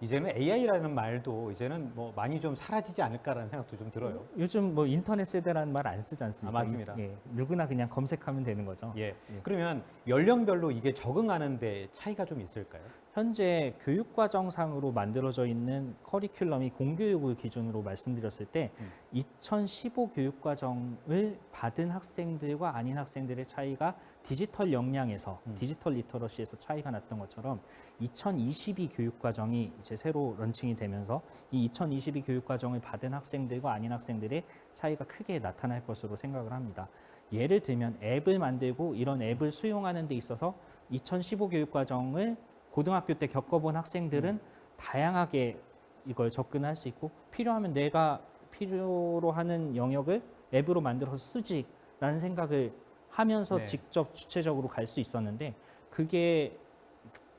이제는 AI라는 말도 이제는 뭐 많이 좀 사라지지 않을까라는 생각도 좀 들어요. 요즘 뭐 인터넷 세대라는 말 안 쓰지 않습니까? 맞습니다. 예, 누구나 그냥 검색하면 되는 거죠. 예. 그러면 연령별로 이게 적응하는데 차이가 좀 있을까요? 현재 교육과정상으로 만들어져 있는 커리큘럼이 공교육을 기준으로 말씀드렸을 때 2015 교육과정을 받은 학생들과 아닌 학생들의 차이가 디지털 역량에서 디지털 리터러시에서 차이가 났던 것처럼 2022 교육과정이 이제 새로 런칭이 되면서 이 2022 교육과정을 받은 학생들과 아닌 학생들의 차이가 크게 나타날 것으로 생각을 합니다. 예를 들면 앱을 만들고 이런 앱을 수용하는 데 있어서 2015 교육과정을 고등학교 때 겪어본 학생들은 다양하게 이걸 접근할 수 있고 필요하면 내가 필요로 하는 영역을 앱으로 만들어서 쓰지라는 생각을 하면서 네. 직접 주체적으로 갈 수 있었는데 그게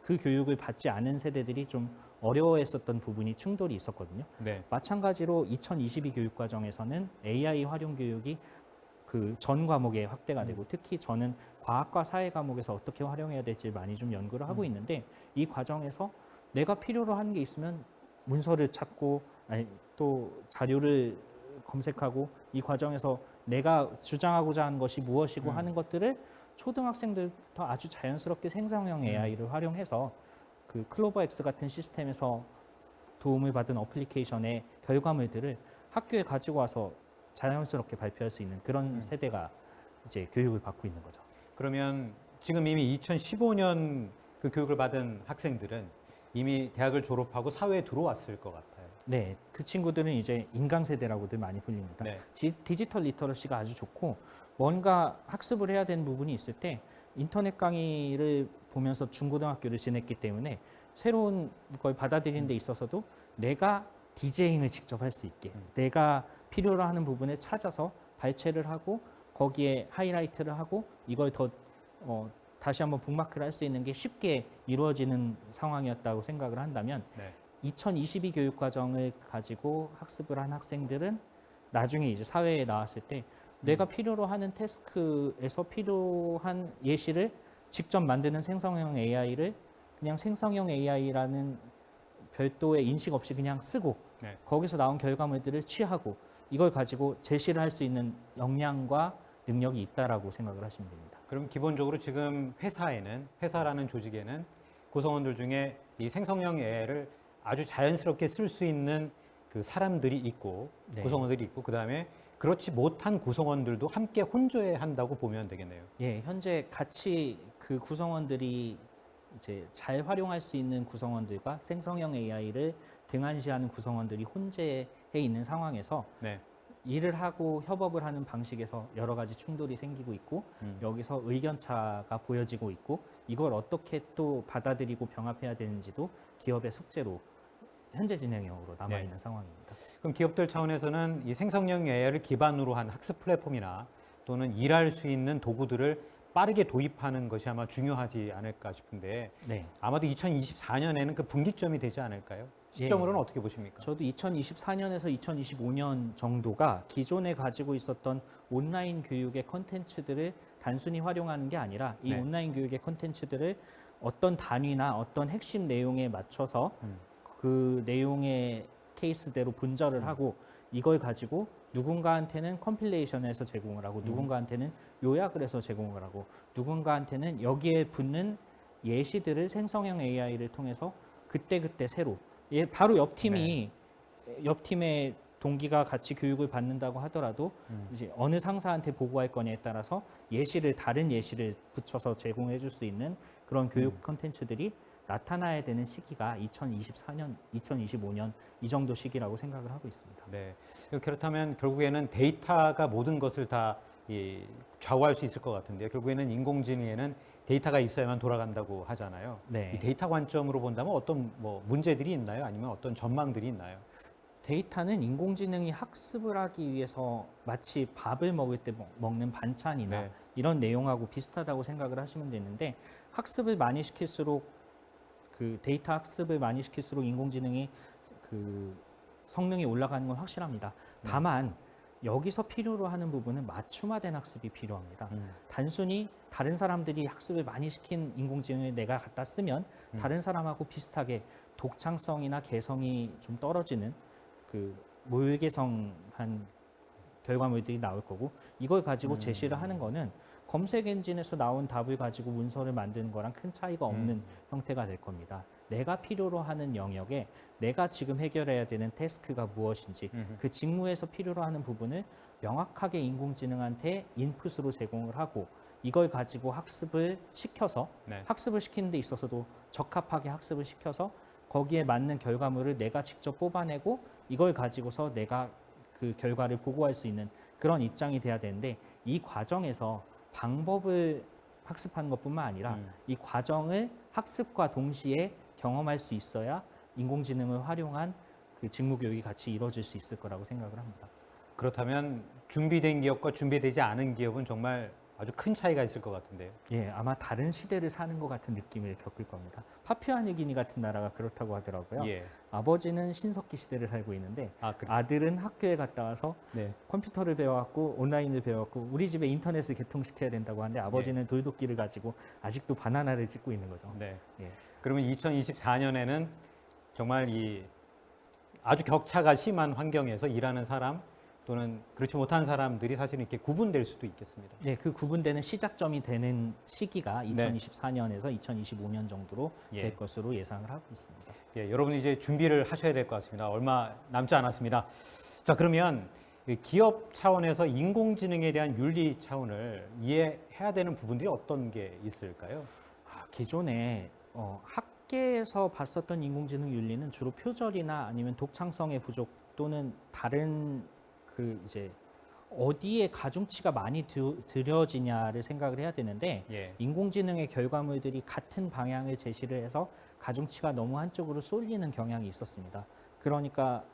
그 교육을 받지 않은 세대들이 좀 어려워했었던 부분이 충돌이 있었거든요. 네. 마찬가지로 2022 교육과정에서는 AI 활용 교육이 그 전 과목에 확대가 되고 특히 저는 과학과 사회 과목에서 어떻게 활용해야 될지 많이 좀 연구를 하고 있는데 이 과정에서 내가 필요로 하는 게 있으면 문서를 찾고 아니, 또 자료를 검색하고 이 과정에서 내가 주장하고자 하는 것이 무엇이고 하는 것들을 초등학생들부터 아주 자연스럽게 생성형 AI를 활용해서 그 클로버X 같은 시스템에서 도움을 받은 어플리케이션의 결과물들을 학교에 가지고 와서 자연스럽게 발표할 수 있는 그런 세대가 이제 교육을 받고 있는 거죠. 그러면 지금 이미 2015년 그 교육을 받은 학생들은 이미 대학을 졸업하고 사회에 들어왔을 것 같아요. 네, 그 친구들은 이제 인강 세대라고들 많이 불립니다. 네. 디지털 리터러시가 아주 좋고 뭔가 학습을 해야 되는 부분이 있을 때 인터넷 강의를 보면서 중고등학교를 지냈기 때문에 새로운 걸 받아들이는 데 있어서도 내가 디제잉을 직접 할 수 있게 내가 필요로 하는 부분을 찾아서 발췌를 하고 거기에 하이라이트를 하고 이걸 더 다시 한번 북마크를 할 수 있는 게 쉽게 이루어지는 상황이었다고 생각을 한다면 네. 2022 교육 과정을 가지고 학습을 한 학생들은 나중에 이제 사회에 나왔을 때 내가 필요로 하는 태스크에서 필요한 예시를 직접 만드는 생성형 AI를 그냥 생성형 AI라는 별도의 인식 없이 그냥 쓰고 네. 거기서 나온 결과물들을 취하고 이걸 가지고 제시를 할 수 있는 역량과 능력이 있다라고 생각을 하시면 됩니다. 그럼 기본적으로 지금 회사라는 조직에는 구성원들 중에 이 생성형 AI를 아주 자연스럽게 쓸 수 있는 그 사람들이 있고 네. 구성원들이 있고 그다음에 그렇지 못한 구성원들도 함께 혼조해야 한다고 보면 되겠네요. 예, 현재 같이 그 구성원들이 이제 잘 활용할 수 있는 구성원들과 생성형 AI를 등한시하는 구성원들이 혼재해 있는 상황에서 네. 일을 하고 협업을 하는 방식에서 여러 가지 충돌이 생기고 있고 여기서 의견 차가 보여지고 있고 이걸 어떻게 또 받아들이고 병합해야 되는지도 기업의 숙제로 현재 진행형으로 남아 있는 상황입니다. 그럼 기업들 차원에서는 이 생성형 AI를 기반으로 한 학습 플랫폼이나 또는 일할 수 있는 도구들을 빠르게 도입하는 것이 아마 중요하지 않을까 싶은데 네. 아마도 2024년에는 그 분기점이 되지 않을까요? 시점으로는 어떻게 보십니까? 저도 2024년에서 2025년 정도가 기존에 가지고 있었던 온라인 교육의 컨텐츠들을 단순히 활용하는 게 아니라 이 네. 온라인 교육의 컨텐츠들을 어떤 단위나 어떤 핵심 내용에 맞춰서 그 내용의 케이스대로 분절을 하고 이걸 가지고 누군가한테는 컴필레이션해서 제공을 하고 누군가한테는 요약을 해서 제공을 하고 누군가한테는 여기에 붙는 예시들을 생성형 AI를 통해서 그때그때 새로 바로 옆 팀의 동기가 같이 교육을 받는다고 하더라도 이제 어느 상사한테 보고할 거냐에 따라서 다른 예시를 붙여서 제공해 줄 수 있는 그런 교육 컨텐츠들이 나타나야 되는 시기가 2024년, 2025년 이 정도 시기라고 생각을 하고 있습니다. 네. 그렇다면 결국에는 데이터가 모든 것을 다 좌우할 수 있을 것 같은데요. 결국에는 인공지능에는 데이터가 있어야만 돌아간다고 하잖아요. 네. 이 데이터 관점으로 본다면 어떤 문제들이 있나요? 아니면 어떤 전망들이 있나요? 데이터는 인공지능이 학습을 하기 위해서 마치 밥을 먹을 때 먹는 반찬이나 네. 이런 내용하고 비슷하다고 생각을 하시면 되는데 학습을 많이 시킬수록 그 데이터 학습을 많이 시킬수록 인공지능이 그 성능이 올라가는 건 확실합니다. 다만 여기서 필요로 하는 부분은 맞춤화된 학습이 필요합니다. 단순히 다른 사람들이 학습을 많이 시킨 인공지능을 내가 갖다 쓰면 다른 사람하고 비슷하게 독창성이나 개성이 좀 떨어지는 그 모의개성한 결과물들이 나올 거고 이걸 가지고 제시를 하는 거는 검색 엔진에서 나온 답을 가지고 문서를 만드는 거랑 큰 차이가 없는 형태가 될 겁니다. 내가 필요로 하는 영역에 내가 지금 해결해야 되는 태스크가 무엇인지 그 직무에서 필요로 하는 부분을 명확하게 인공지능한테 인풋으로 제공을 하고 이걸 가지고 학습을 시켜서 네. 학습을 시키는 데 있어서도 적합하게 학습을 시켜서 거기에 맞는 결과물을 내가 직접 뽑아내고 이걸 가지고서 내가 그 결과를 보고할 수 있는 그런 입장이 돼야 되는데 이 과정에서 방법을 학습하는 것뿐만 아니라 이 과정을 학습과 동시에 경험할 수 있어야 인공지능을 활용한 그 직무 교육이 같이 이루어질 수 있을 거라고 생각을 합니다. 그렇다면 준비된 기업과 준비되지 않은 기업은 정말 아주 큰 차이가 있을 것 같은데요. 예, 아마 다른 시대를 사는 것 같은 느낌을 겪을 겁니다. 파푸아뉴기니 같은 나라가 그렇다고 하더라고요. 예. 아버지는 신석기 시대를 살고 있는데 아, 그래. 아들은 학교에 갔다 와서 네. 컴퓨터를 배워왔고 온라인을 배워왔고 우리 집에 인터넷을 개통시켜야 된다고 하는데 아버지는 돌도끼를 가지고 아직도 바나나를 찍고 있는 거죠. 네. 예. 그러면 2024년에는 정말 이 아주 격차가 심한 환경에서 일하는 사람 또는 그렇지 못한 사람들이 사실 이렇게 구분될 수도 있겠습니다. 예, 그 구분되는 시작점이 되는 시기가 2024년에서 2025년 정도로 예. 될 것으로 예상을 하고 있습니다. 예, 여러분 이제 준비를 하셔야 될 것 같습니다. 얼마 남지 않았습니다. 자, 그러면 이 기업 차원에서 인공지능에 대한 윤리 차원을 이해해야 되는 부분들이 어떤 게 있을까요? 기존에 학계에서 봤었던 인공지능 윤리는 주로 표절이나 아니면 독창성의 부족 또는 다른 그 이제 어디에 가중치가 많이 들여지냐를 생각을 해야 되는데 예. 인공지능의 결과물들이 같은 방향을 제시를 해서 가중치가 너무 한쪽으로 쏠리는 경향이 있었습니다. 그러니까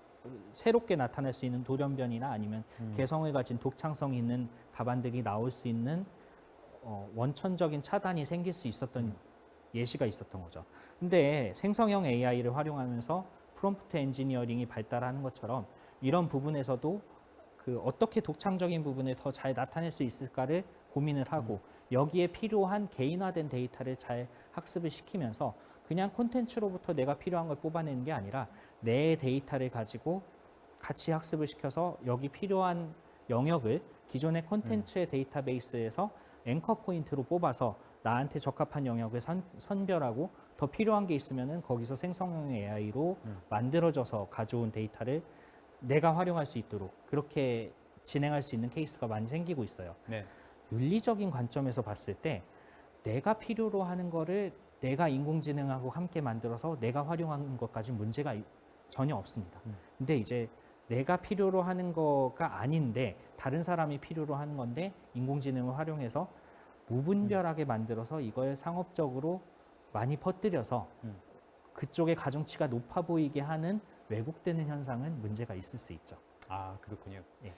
새롭게 나타날 수 있는 돌연변이나 아니면 개성을 가진 독창성이 있는 답안들이 나올 수 있는 원천적인 차단이 생길 수 있었던 예시가 있었던 거죠. 근데 생성형 AI를 활용하면서 프롬프트 엔지니어링이 발달하는 것처럼 이런 부분에서도 그 어떻게 독창적인 부분을 더 잘 나타낼 수 있을까를 고민을 하고 여기에 필요한 개인화된 데이터를 잘 학습을 시키면서 그냥 콘텐츠로부터 내가 필요한 걸 뽑아내는 게 아니라 내 데이터를 가지고 같이 학습을 시켜서 여기 필요한 영역을 기존의 콘텐츠의 데이터베이스에서 앵커 포인트로 뽑아서 나한테 적합한 영역을 선별하고 더 필요한 게 있으면은 거기서 생성형 AI로 만들어져서 가져온 데이터를 내가 활용할 수 있도록 그렇게 진행할 수 있는 케이스가 많이 생기고 있어요. 네. 윤리적인 관점에서 봤을 때 내가 필요로 하는 거를 내가 인공지능하고 함께 만들어서 내가 활용하는 것까지 문제가 전혀 없습니다. 근데 이제 내가 필요로 하는 거가 아닌데 다른 사람이 필요로 하는 건데 인공지능을 활용해서 무분별하게 만들어서 이걸 상업적으로 많이 퍼뜨려서 그쪽의 가중치가 높아 보이게 하는 왜곡되는 현상은 문제가 있을 수 있죠. 아, 그렇군요. 예.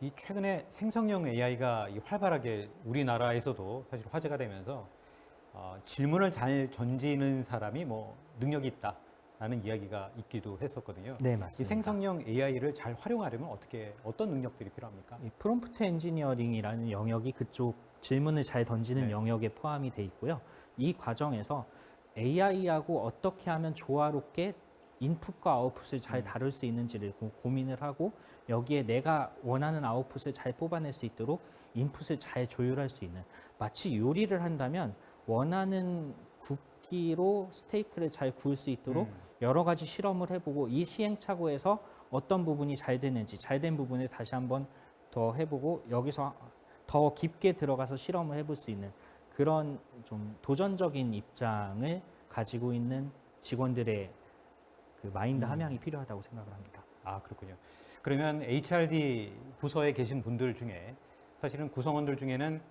이 최근에 생성형 AI가 활발하게 우리나라에서도 사실 화제가 되면서 질문을 잘 던지는 사람이 뭐 능력이 있다라는 이야기가 있기도 했었거든요. 네, 이 맞습니다. 생성형 AI를 잘 활용하려면 어떤 능력들이 필요합니까? 이 프롬프트 엔지니어링이라는 영역이 그쪽 질문을 잘 던지는 네. 영역에 포함이 돼 있고요. 이 과정에서 AI하고 어떻게 하면 조화롭게 인풋과 아웃풋을 잘 다룰 수 있는지를 고민을 하고 여기에 내가 원하는 아웃풋을 잘 뽑아낼 수 있도록 인풋을 잘 조율할 수 있는 마치 요리를 한다면 원하는 굽기로 스테이크를 잘 구울 수 있도록 여러 가지 실험을 해보고 이 시행착오에서 어떤 부분이 잘 되는지 잘 된 부분을 다시 한번 더 해보고 여기서 더 깊게 들어가서 실험을 해볼 수 있는 그런 좀 도전적인 입장을 가지고 있는 직원들의 그 마인드 함양이 필요하다고 생각을 합니다. 아, 그렇군요. 그러면 HRD 부서에 계신 분들 중에 사실은 구성원들 중에는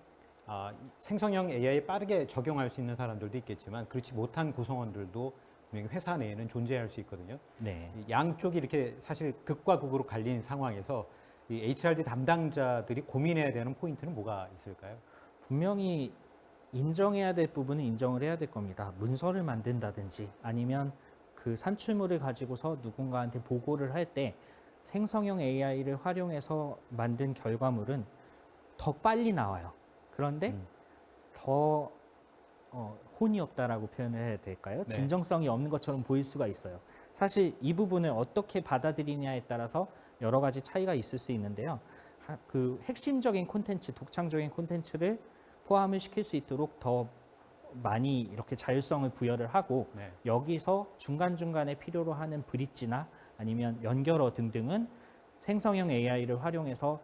생성형 AI에 빠르게 적용할 수 있는 사람들도 있겠지만 그렇지 못한 구성원들도 분명히 회사 내에는 존재할 수 있거든요. 네. 이 양쪽이 이렇게 사실 극과 극으로 갈린 상황에서 이 HRD 담당자들이 고민해야 되는 포인트는 뭐가 있을까요? 분명히 인정해야 될 부분은 인정을 해야 될 겁니다. 문서를 만든다든지 아니면 그 산출물을 가지고서 누군가한테 보고를 할 때 생성형 AI를 활용해서 만든 결과물은 더 빨리 나와요. 그런데 더 혼이 없다라고 표현을 해야 될까요? 네. 진정성이 없는 것처럼 보일 수가 있어요. 사실 이 부분을 어떻게 받아들이냐에 따라서 여러 가지 차이가 있을 수 있는데요. 그 핵심적인 콘텐츠, 독창적인 콘텐츠를 포함을 시킬 수 있도록 더 많이 이렇게 자율성을 부여를 하고 네. 여기서 중간중간에 필요로 하는 브릿지나 아니면 연결어 등등은 생성형 AI를 활용해서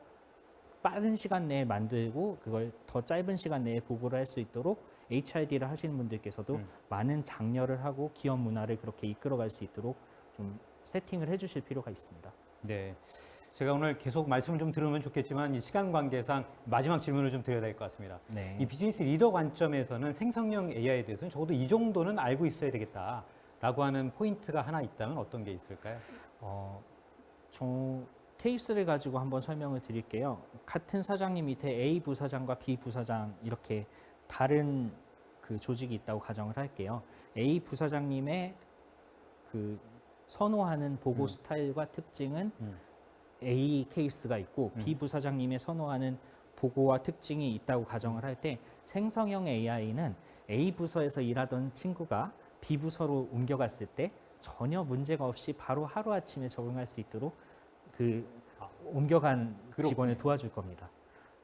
빠른 시간 내에 만들고 그걸 더 짧은 시간 내에 보고를 할 수 있도록 HRD를 하시는 분들께서도 많은 장려를 하고 기업 문화를 그렇게 이끌어갈 수 있도록 좀 세팅을 해주실 필요가 있습니다. 네. 제가 오늘 계속 말씀을 좀 들으면 좋겠지만 이 시간 관계상 마지막 질문을 좀 드려야 될 것 같습니다. 네. 이 비즈니스 리더 관점에서는 생성형 AI에 대해서는 적어도 이 정도는 알고 있어야 되겠다라고 하는 포인트가 하나 있다면 어떤 게 있을까요? 케이스를 가지고 한번 설명을 드릴게요. 같은 사장님 밑에 A 부사장과 B 부사장 이렇게 다른 그 조직이 있다고 가정을 할게요. A 부사장님의 그 선호하는 보고 스타일과 특징은 A 케이스가 있고 B 부사장님의 선호하는 보고와 특징이 있다고 가정을 할 때 생성형 AI는 A 부서에서 일하던 친구가 B 부서로 옮겨갔을 때 전혀 문제가 없이 바로 하루아침에 적응할 수 있도록 그 옮겨간 직원을 도와줄 겁니다.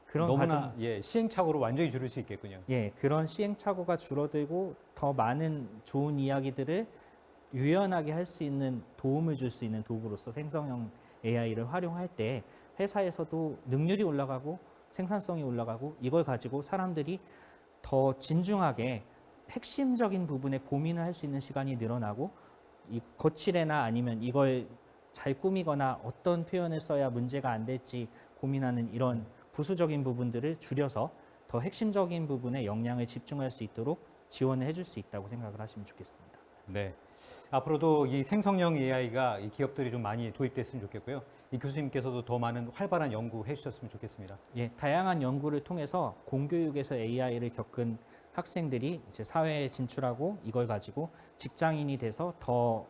그런 너무나 과정, 시행착오로 완전히 줄일 수 있겠군요. 그런 시행착오가 줄어들고 더 많은 좋은 이야기들을 유연하게 할 수 있는 도움을 줄 수 있는 도구로서 생성형 AI를 활용할 때 회사에서도 능률이 올라가고 생산성이 올라가고 이걸 가지고 사람들이 더 진중하게 핵심적인 부분에 고민을 할 수 있는 시간이 늘어나고 이 거칠애나 아니면 이걸 잘 꾸미거나 어떤 표현을 써야 문제가 안 될지 고민하는 이런 부수적인 부분들을 줄여서 더 핵심적인 부분에 역량을 집중할 수 있도록 지원을 해줄 수 있다고 생각을 하시면 좋겠습니다. 네. 앞으로도 이 생성형 AI가 이 기업들이 좀 많이 도입됐으면 좋겠고요. 이 교수님께서도 더 많은 활발한 연구해 주셨으면 좋겠습니다. 다양한 연구를 통해서 공교육에서 AI를 겪은 학생들이 이제 사회에 진출하고 이걸 가지고 직장인이 돼서 더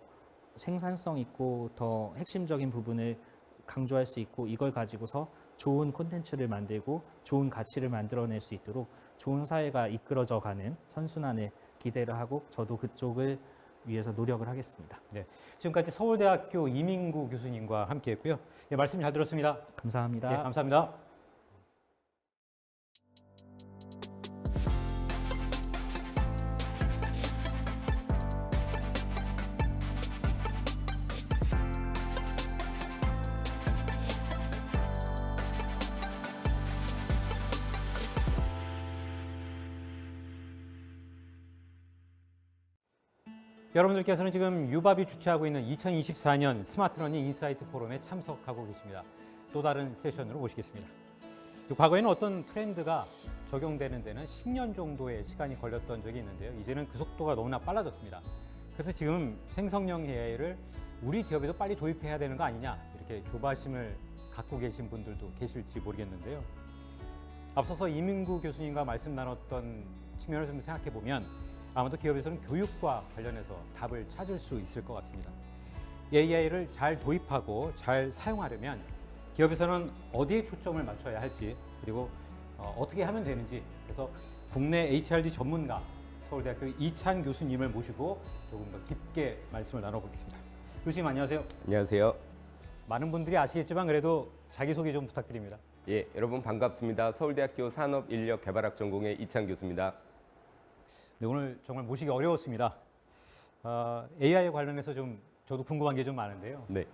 생산성 있고 더 핵심적인 부분을 강조할 수 있고 이걸 가지고서 좋은 콘텐츠를 만들고 좋은 가치를 만들어낼 수 있도록 좋은 사회가 이끌어져 가는 선순환을 기대를 하고 저도 그쪽을 위해서 노력을 하겠습니다. 네. 지금까지 서울대학교 이민구 교수님과 함께했고요. 말씀 잘 들었습니다. 감사합니다. 네, 감사합니다. 여러분들께서는 지금 유밥이 주최하고 있는 2024년 스마트러닝 인사이트 포럼에 참석하고 계십니다. 또 다른 세션으로 모시겠습니다. 과거에는 어떤 트렌드가 적용되는 데는 10년 정도의 시간이 걸렸던 적이 있는데요. 이제는 그 속도가 너무나 빨라졌습니다. 그래서 지금 생성형 AI를 우리 기업에도 빨리 도입해야 되는 거 아니냐 이렇게 조바심을 갖고 계신 분들도 계실지 모르겠는데요. 앞서서 이민구 교수님과 말씀 나눴던 측면을 좀 생각해 보면 아마도 기업에서는 교육과 관련해서 답을 찾을 수 있을 것 같습니다. AI를 잘 도입하고 잘 사용하려면 기업에서는 어디에 초점을 맞춰야 할지 그리고 어떻게 하면 되는지 그래서 국내 HRD 전문가 서울대학교 이찬 교수님을 모시고 조금 더 깊게 말씀을 나눠보겠습니다. 교수님 안녕하세요. 안녕하세요. 많은 분들이 아시겠지만 그래도 자기소개 좀 부탁드립니다. 예, 여러분 반갑습니다. 서울대학교 산업인력개발학 전공의 이찬 교수입니다. 네, 오늘 정말 모시기 어려웠습니다. AI에 관련해서 좀 저도 궁금한 게 좀 많은데요. 네.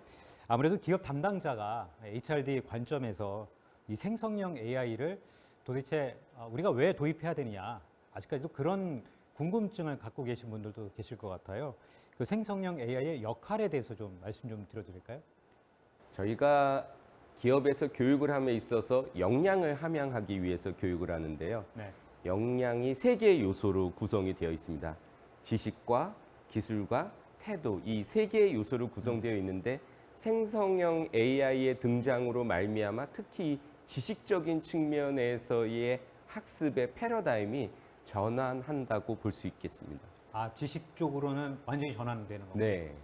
아무래도 기업 담당자가 HRD 관점에서 이 생성형 AI를 도대체 우리가 왜 도입해야 되느냐 아직까지도 그런 궁금증을 갖고 계신 분들도 계실 것 같아요. 그 생성형 AI의 역할에 대해서 좀 말씀 좀 드려드릴까요? 저희가 기업에서 교육을 함에 있어서 역량을 함양하기 위해서 교육을 하는데요. 네. 역량이 3개의 요소로 구성이 되어 있습니다. 지식과 기술과 태도 이 3개의 요소로 구성되어 있는데 생성형 AI의 등장으로 말미암아 특히 지식적인 측면에서의 학습의 패러다임이 전환한다고 볼 수 있겠습니다. 지식 쪽으로는 완전히 전환되는 건가요? 네.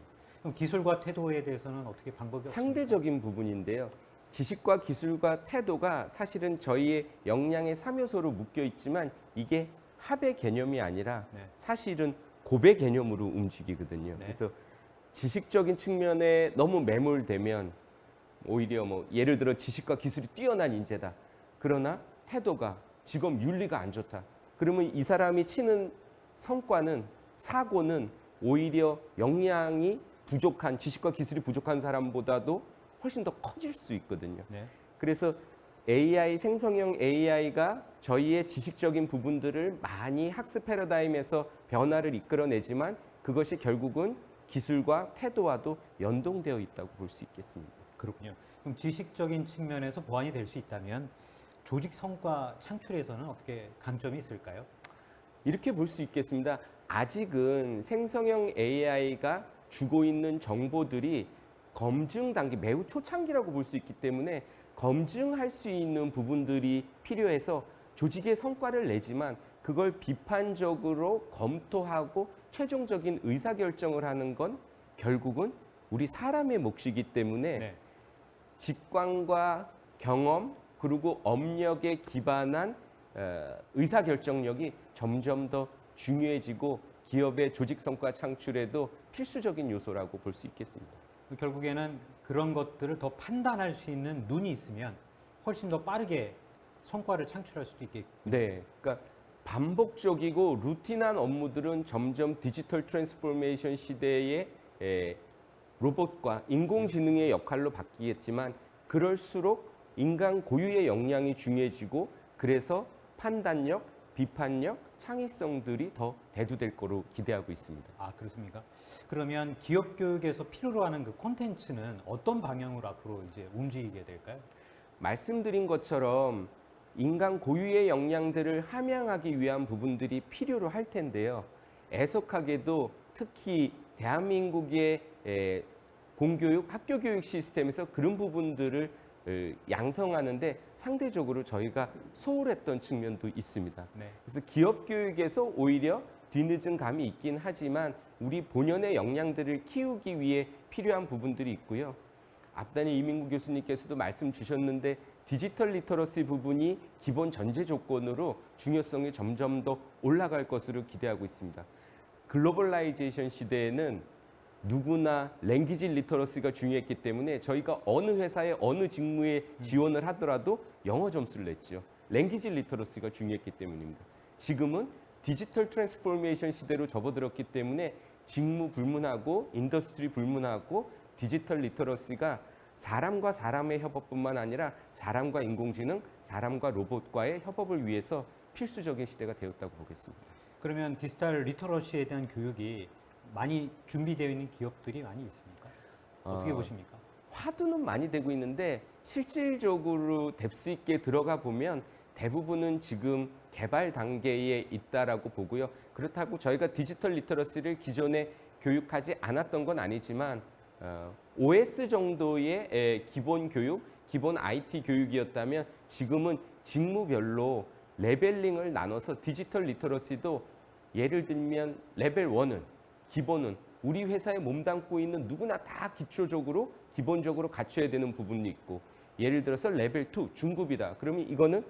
그럼 기술과 태도에 대해서는 어떻게 방법이 없습니까? 상대적인 부분인데요. 지식과 기술과 태도가 사실은 저희의 역량의 3요소로 묶여 있지만 이게 합의 개념이 아니라 네. 사실은 고배 개념으로 움직이거든요. 네. 그래서 지식적인 측면에 너무 매몰되면 오히려 예를 들어 지식과 기술이 뛰어난 인재다. 그러나 태도가 직업 윤리가 안 좋다. 그러면 이 사람이 치는 성과는 사고는 오히려 역량이 부족한 지식과 기술이 부족한 사람보다도 훨씬 더 커질 수 있거든요. 네. 그래서 AI 생성형 AI가 저희의 지식적인 부분들을 많이 학습 패러다임에서 변화를 이끌어내지만 그것이 결국은 기술과 태도와도 연동되어 있다고 볼 수 있겠습니다. 그렇군요. 그럼 지식적인 측면에서 보완이 될 수 있다면 조직 성과 창출에서는 어떻게 강점이 있을까요? 이렇게 볼 수 있겠습니다. 아직은 생성형 AI가 주고 있는 정보들이 검증 단계, 매우 초창기라고 볼 수 있기 때문에 검증할 수 있는 부분들이 필요해서 조직의 성과를 내지만 그걸 비판적으로 검토하고 최종적인 의사결정을 하는 건 결국은 우리 사람의 몫이기 때문에 네. 직관과 경험 그리고 업력에 기반한 의사결정력이 점점 더 중요해지고 기업의 조직 성과 창출에도 필수적인 요소라고 볼 수 있겠습니다. 결국에는 그런 것들을 더 판단할 수 있는 눈이 있으면 훨씬 더 빠르게 성과를 창출할 수도 있겠고. 네, 그러니까 반복적이고 루틴한 업무들은 점점 디지털 트랜스포메이션 시대의 로봇과 인공지능의 역할로 바뀌겠지만 그럴수록 인간 고유의 역량이 중요해지고 그래서 판단력, 비판력, 창의성들이 더 대두될 거로 기대하고 있습니다. 아, 그렇습니까? 그러면 기업 교육에서 필요로 하는 그 콘텐츠는 어떤 방향으로 앞으로 이제 움직이게 될까요? 말씀드린 것처럼 인간 고유의 역량들을 함양하기 위한 부분들이 필요로 할 텐데요. 애석하게도 특히 대한민국의 공교육, 학교 교육 시스템에서 그런 부분들을 양성하는데 상대적으로 저희가 소홀했던 측면도 있습니다. 네. 그래서 기업 교육에서 오히려 뒤늦은 감이 있긴 하지만 우리 본연의 역량들을 키우기 위해 필요한 부분들이 있고요. 앞단에 이민구 교수님께서도 말씀 주셨는데 디지털 리터러시 부분이 기본 전제 조건으로 중요성이 점점 더 올라갈 것으로 기대하고 있습니다. 글로벌라이제이션 시대에는 누구나 랭귀지 리터러시가 중요했기 때문에 저희가 어느 회사에 어느 직무에 지원을 하더라도 영어 점수를 냈죠. 랭귀지 리터러시가 중요했기 때문입니다. 지금은 디지털 트랜스포메이션 시대로 접어들었기 때문에 직무 불문하고 인더스트리 불문하고 디지털 리터러시가 사람과 사람의 협업뿐만 아니라 사람과 인공지능, 사람과 로봇과의 협업을 위해서 필수적인 시대가 되었다고 보겠습니다. 그러면 디지털 리터러시에 대한 교육이 많이 준비되어 있는 기업들이 많이 있습니까? 어떻게 보십니까? 화두는 많이 되고 있는데 실질적으로 뎁스 있게 들어가 보면 대부분은 지금 개발 단계에 있다라고 보고요. 그렇다고 저희가 디지털 리터러시를 기존에 교육하지 않았던 건 아니지만 OS 정도의 기본 교육, 기본 IT 교육이었다면 지금은 직무별로 레벨링을 나눠서 디지털 리터러시도 예를 들면 레벨 1은 기본은 우리 회사에 몸담고 있는 누구나 다 기초적으로 기본적으로 갖춰야 되는 부분이 있고 예를 들어서 레벨 2 중급이다. 그러면 이거는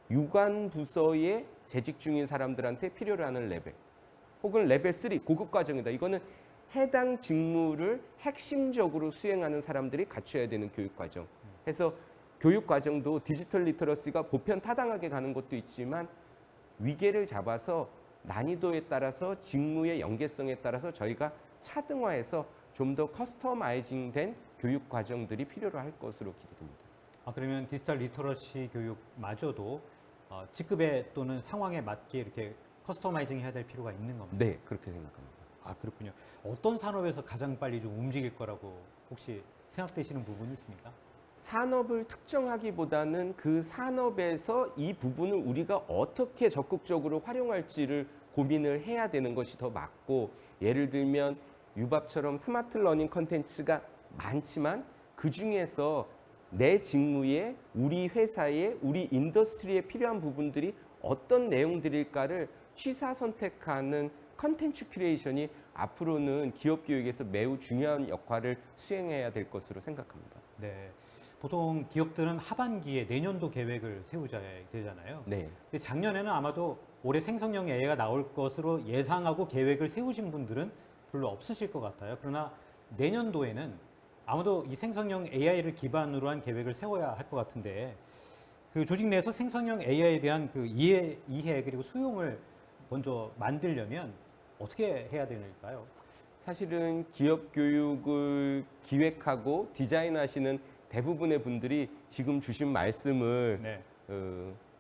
유관 부서에 재직 중인 사람들한테 필요로 하는 레벨 혹은 레벨 3 고급 과정이다. 이거는 해당 직무를 핵심적으로 수행하는 사람들이 갖춰야 되는 교육 과정. 해서 교육 과정도 디지털 리터러시가 보편 타당하게 가는 것도 있지만 위계를 잡아서 난이도에 따라서 직무의 연계성에 따라서 저희가 차등화해서 좀 더 커스터마이징된 교육 과정들이 필요로 할 것으로 기대됩니다. 아, 그러면 디지털 리터러시 교육마저도 직급에 또는 상황에 맞게 이렇게 커스터마이징 해야 될 필요가 있는 겁니다. 네, 그렇게 생각합니다. 아, 그렇군요. 어떤 산업에서 가장 빨리 좀 움직일 거라고 혹시 생각되시는 부분이 있습니까? 산업을 특정하기보다는 그 산업에서 이 부분을 우리가 어떻게 적극적으로 활용할지를 고민을 해야 되는 것이 더 맞고 예를 들면 유밥처럼 스마트 러닝 컨텐츠가 많지만 그중에서 내 직무에 우리 회사에 우리 인더스트리에 필요한 부분들이 어떤 내용들일까를 취사 선택하는 컨텐츠 큐레이션이 앞으로는 기업 교육에서 매우 중요한 역할을 수행해야 될 것으로 생각합니다. 네. 보통 기업들은 하반기에 내년도 계획을 세우자 되잖아요. 네. 근데 작년에는 아마도 올해 생성형 AI가 나올 것으로 예상하고 계획을 세우신 분들은 별로 없으실 것 같아요. 그러나 내년도에는 아마도 이 생성형 AI를 기반으로 한 계획을 세워야 할 것 같은데 그 조직 내에서 생성형 AI에 대한 그 이해 그리고 수용을 먼저 만들려면 어떻게 해야 되는가요? 사실은 기업 교육을 기획하고 디자인하시는 대부분의 분들이 지금 주신 말씀을 네,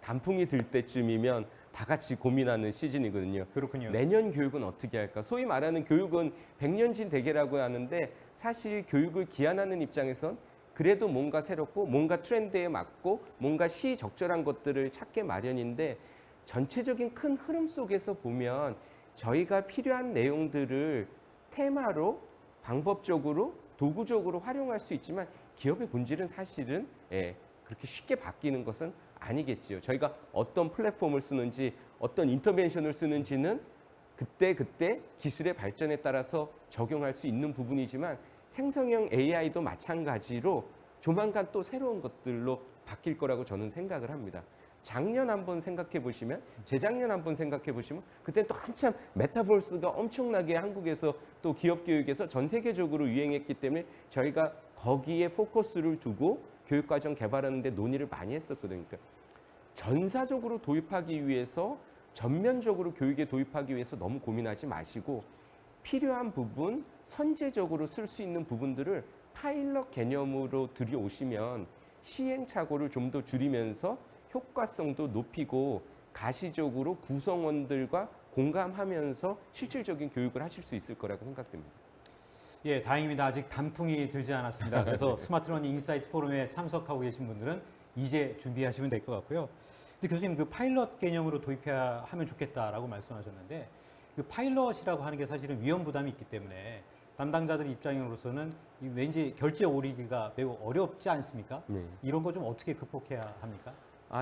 단풍이 들 때쯤이면 다 같이 고민하는 시즌이거든요. 그렇군요. 내년 교육은 어떻게 할까? 소위 말하는 교육은 백년진 대계라고 하는데 사실 교육을 기한하는 입장에선 그래도 뭔가 새롭고 뭔가 트렌드에 맞고 뭔가 시적절한 것들을 찾게 마련인데 전체적인 큰 흐름 속에서 보면 저희가 필요한 내용들을 테마로 방법적으로 도구적으로 활용할 수 있지만 기업의 본질은 사실은 그렇게 쉽게 바뀌는 것은 아니겠지요. 저희가 어떤 플랫폼을 쓰는지 어떤 인터벤션을 쓰는지는 그때 기술의 발전에 따라서 적용할 수 있는 부분이지만 생성형 AI도 마찬가지로 조만간 또 새로운 것들로 바뀔 거라고 저는 생각을 합니다. 작년 한번 생각해 보시면, 재작년 한번 생각해 보시면, 그때 또 한참 메타버스가 엄청나게 한국에서 또 기업 교육에서 전 세계적으로 유행했기 때문에 저희가 거기에 포커스를 두고 교육과정 개발하는 데 논의를 많이 했었거든요. 그러니까 전사적으로 도입하기 위해서, 전면적으로 교육에 도입하기 위해서 너무 고민하지 마시고 필요한 부분, 선제적으로 쓸 수 있는 부분들을 파일럿 개념으로 들여오시면 시행착오를 좀 더 줄이면서 효과성도 높이고 가시적으로 구성원들과 공감하면서 실질적인 교육을 하실 수 있을 거라고 생각됩니다. 예, 다행입니다. 아직 단풍이 들지 않았습니다. 그래서 스마트러닝 인사이트 포럼에 참석하고 계신 분들은 이제 준비하시면 될 것 같고요. 근데 교수님, 그 파일럿 개념으로 도입해야 하면 좋겠다라고 말씀하셨는데, 그 파일럿이라고 하는 게 사실은 위험 부담이 있기 때문에 담당자들 입장으로서는 왠지 결제 오리기가 매우 어렵지 않습니까? 네. 이런 거 좀 어떻게 극복해야 합니까?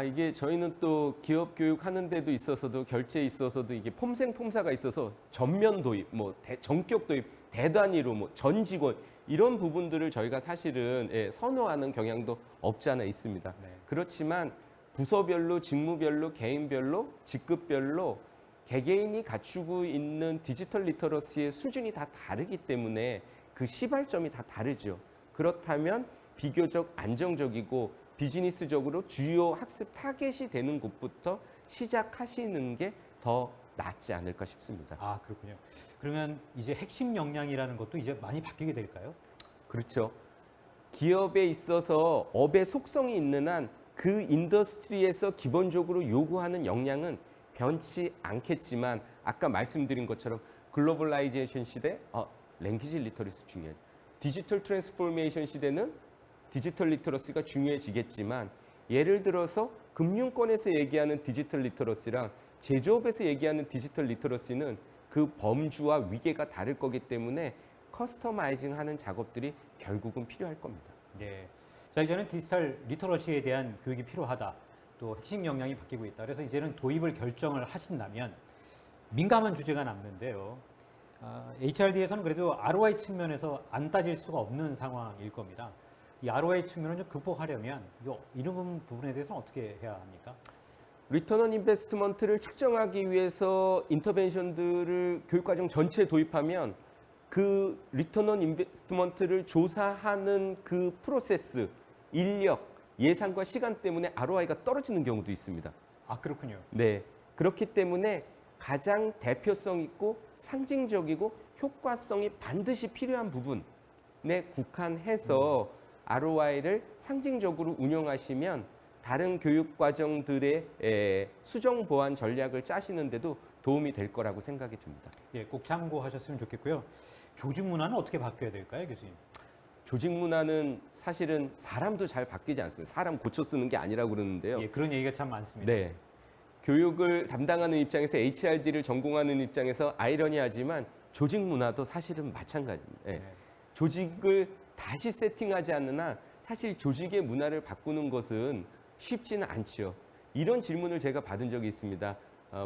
이게 저희는 또 기업 교육하는 데도 있어서도 결제에 있어서도 이게 폼생폼사가 있어서 전면 도입, 전격 도입, 대단위로 전 직원 이런 부분들을 저희가 사실은 선호하는 경향도 없지 않아 있습니다. 네. 그렇지만 부서별로, 직무별로, 개인별로, 직급별로 개개인이 갖추고 있는 디지털 리터러시의 수준이 다 다르기 때문에 그 시발점이 다 다르죠. 그렇다면 비교적 안정적이고 비즈니스적으로 주요 학습 타겟이 되는 곳부터 시작하시는 게 더 낫지 않을까 싶습니다. 아, 그렇군요. 그러면 이제 핵심 역량이라는 것도 이제 많이 바뀌게 될까요? 그렇죠. 기업에 있어서 업의 속성이 있는 한 그 인더스트리에서 기본적으로 요구하는 역량은 변치 않겠지만 아까 말씀드린 것처럼 글로벌라이제이션 시대 랭귀지 리터러시 중요해요. 디지털 트랜스포메이션 시대는 디지털 리터러시가 중요해지겠지만 예를 들어서 금융권에서 얘기하는 디지털 리터러시랑 제조업에서 얘기하는 디지털 리터러시는 그 범주와 위계가 다를 거기 때문에 커스터마이징 하는 작업들이 결국은 필요할 겁니다. 네. 자, 이제는 디지털 리터러시에 대한 교육이 필요하다. 또 핵심 역량이 바뀌고 있다. 그래서 이제는 도입을 결정을 하신다면 민감한 주제가 남는데요. HRD에서는 그래도 ROI 측면에서 안 따질 수가 없는 상황일 겁니다. 이 ROI 측면을 좀 극복하려면 이런 부분에 대해서는 어떻게 해야 합니까? 리턴 온 인베스트먼트를 측정하기 위해서 인터벤션들을 교육과정 전체에 도입하면 그 리턴 온 인베스트먼트를 조사하는 그 프로세스, 인력, 예산과 시간 때문에 ROI가 떨어지는 경우도 있습니다. 아, 그렇군요. 네. 그렇기 때문에 가장 대표성 있고 상징적이고 효과성이 반드시 필요한 부분에 국한해서 ROI를 상징적으로 운영하시면 다른 교육 과정들의 수정 보완 전략을 짜시는데도 도움이 될 거라고 생각이 듭니다. 예, 꼭 참고하셨으면 좋겠고요. 조직 문화는 어떻게 바뀌어야 될까요, 교수님? 조직 문화는 사실은 사람도 잘 바뀌지 않습니다. 사람 고쳐 쓰는 게 아니라고 그러는데요. 예, 그런 얘기가 참 많습니다. 네. 교육을 담당하는 입장에서 HRD를 전공하는 입장에서 아이러니하지만 조직 문화도 사실은 마찬가지입니다. 예. 네. 조직을 다시 세팅하지 않는 한 사실 조직의 문화를 바꾸는 것은 쉽지는 않죠. 이런 질문을 제가 받은 적이 있습니다.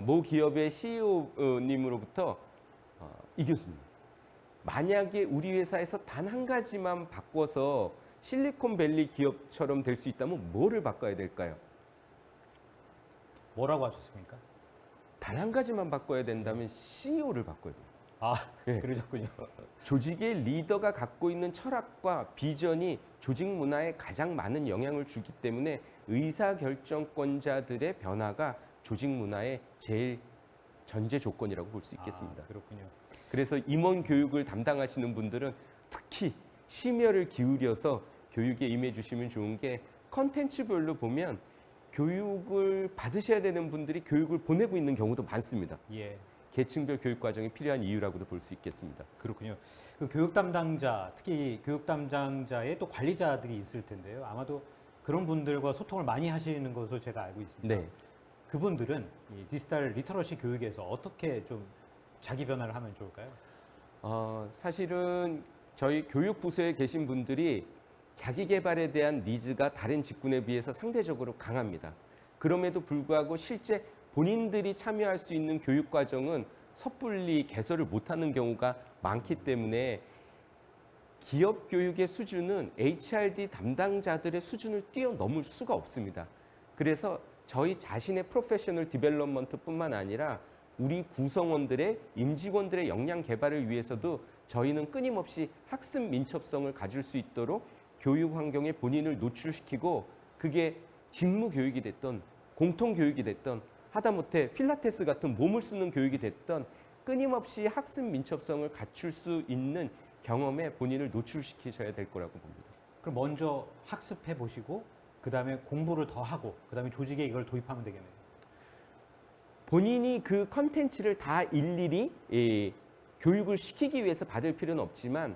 모 기업의 CEO님으로부터 이 교수님, 만약에 우리 회사에서 단 한 가지만 바꿔서 실리콘밸리 기업처럼 될 수 있다면 뭐를 바꿔야 될까요? 뭐라고 하셨습니까? 단 한 가지만 바꿔야 된다면 CEO를 바꿔야 돼요. 아, 예. 그러셨군요. 조직의 리더가 갖고 있는 철학과 비전이 조직 문화에 가장 많은 영향을 주기 때문에 의사결정권자들의 변화가 조직 문화의 제일 전제 조건이라고 볼 수 있겠습니다. 아, 그렇군요. 그래서 임원 교육을 담당하시는 분들은 특히 심혈을 기울여서 교육에 임해 주시면 좋은 게 컨텐츠별로 보면 교육을 받으셔야 되는 분들이 교육을 보내고 있는 경우도 많습니다. 예, 계층별 교육 과정이 필요한 이유라고도 볼 수 있겠습니다. 그렇군요. 그 교육 담당자, 특히 교육 담당자의 또 관리자들이 있을 텐데요. 아마도 그런 분들과 소통을 많이 하시는 것으로 제가 알고 있습니다. 네. 그분들은 이 디지털 리터러시 교육에서 어떻게 좀 자기 변화를 하면 좋을까요? 사실은 저희 교육부서에 계신 분들이 자기 개발에 대한 니즈가 다른 직군에 비해서 상대적으로 강합니다. 그럼에도 불구하고 실제 본인들이 참여할 수 있는 교육 과정은 섣불리 개설을 못하는 경우가 많기 때문에 기업 교육의 수준은 HRD 담당자들의 수준을 뛰어넘을 수가 없습니다. 그래서 저희 자신의 프로페셔널 디벨롭먼트뿐만 아니라 우리 구성원들의 임직원들의 역량 개발을 위해서도 저희는 끊임없이 학습 민첩성을 가질 수 있도록 교육 환경에 본인을 노출시키고 그게 직무 교육이 됐던 공통 교육이 됐던 하다못해 필라테스 같은 몸을 쓰는 교육이 됐던 끊임없이 학습 민첩성을 갖출 수 있는 경험에 본인을 노출시키셔야 될 거라고 봅니다. 그럼 먼저 학습해 보시고 그 다음에 공부를 더 하고 그 다음에 조직에 이걸 도입하면 되겠네요. 본인이 그 컨텐츠를 다 일일이 교육을 시키기 위해서 받을 필요는 없지만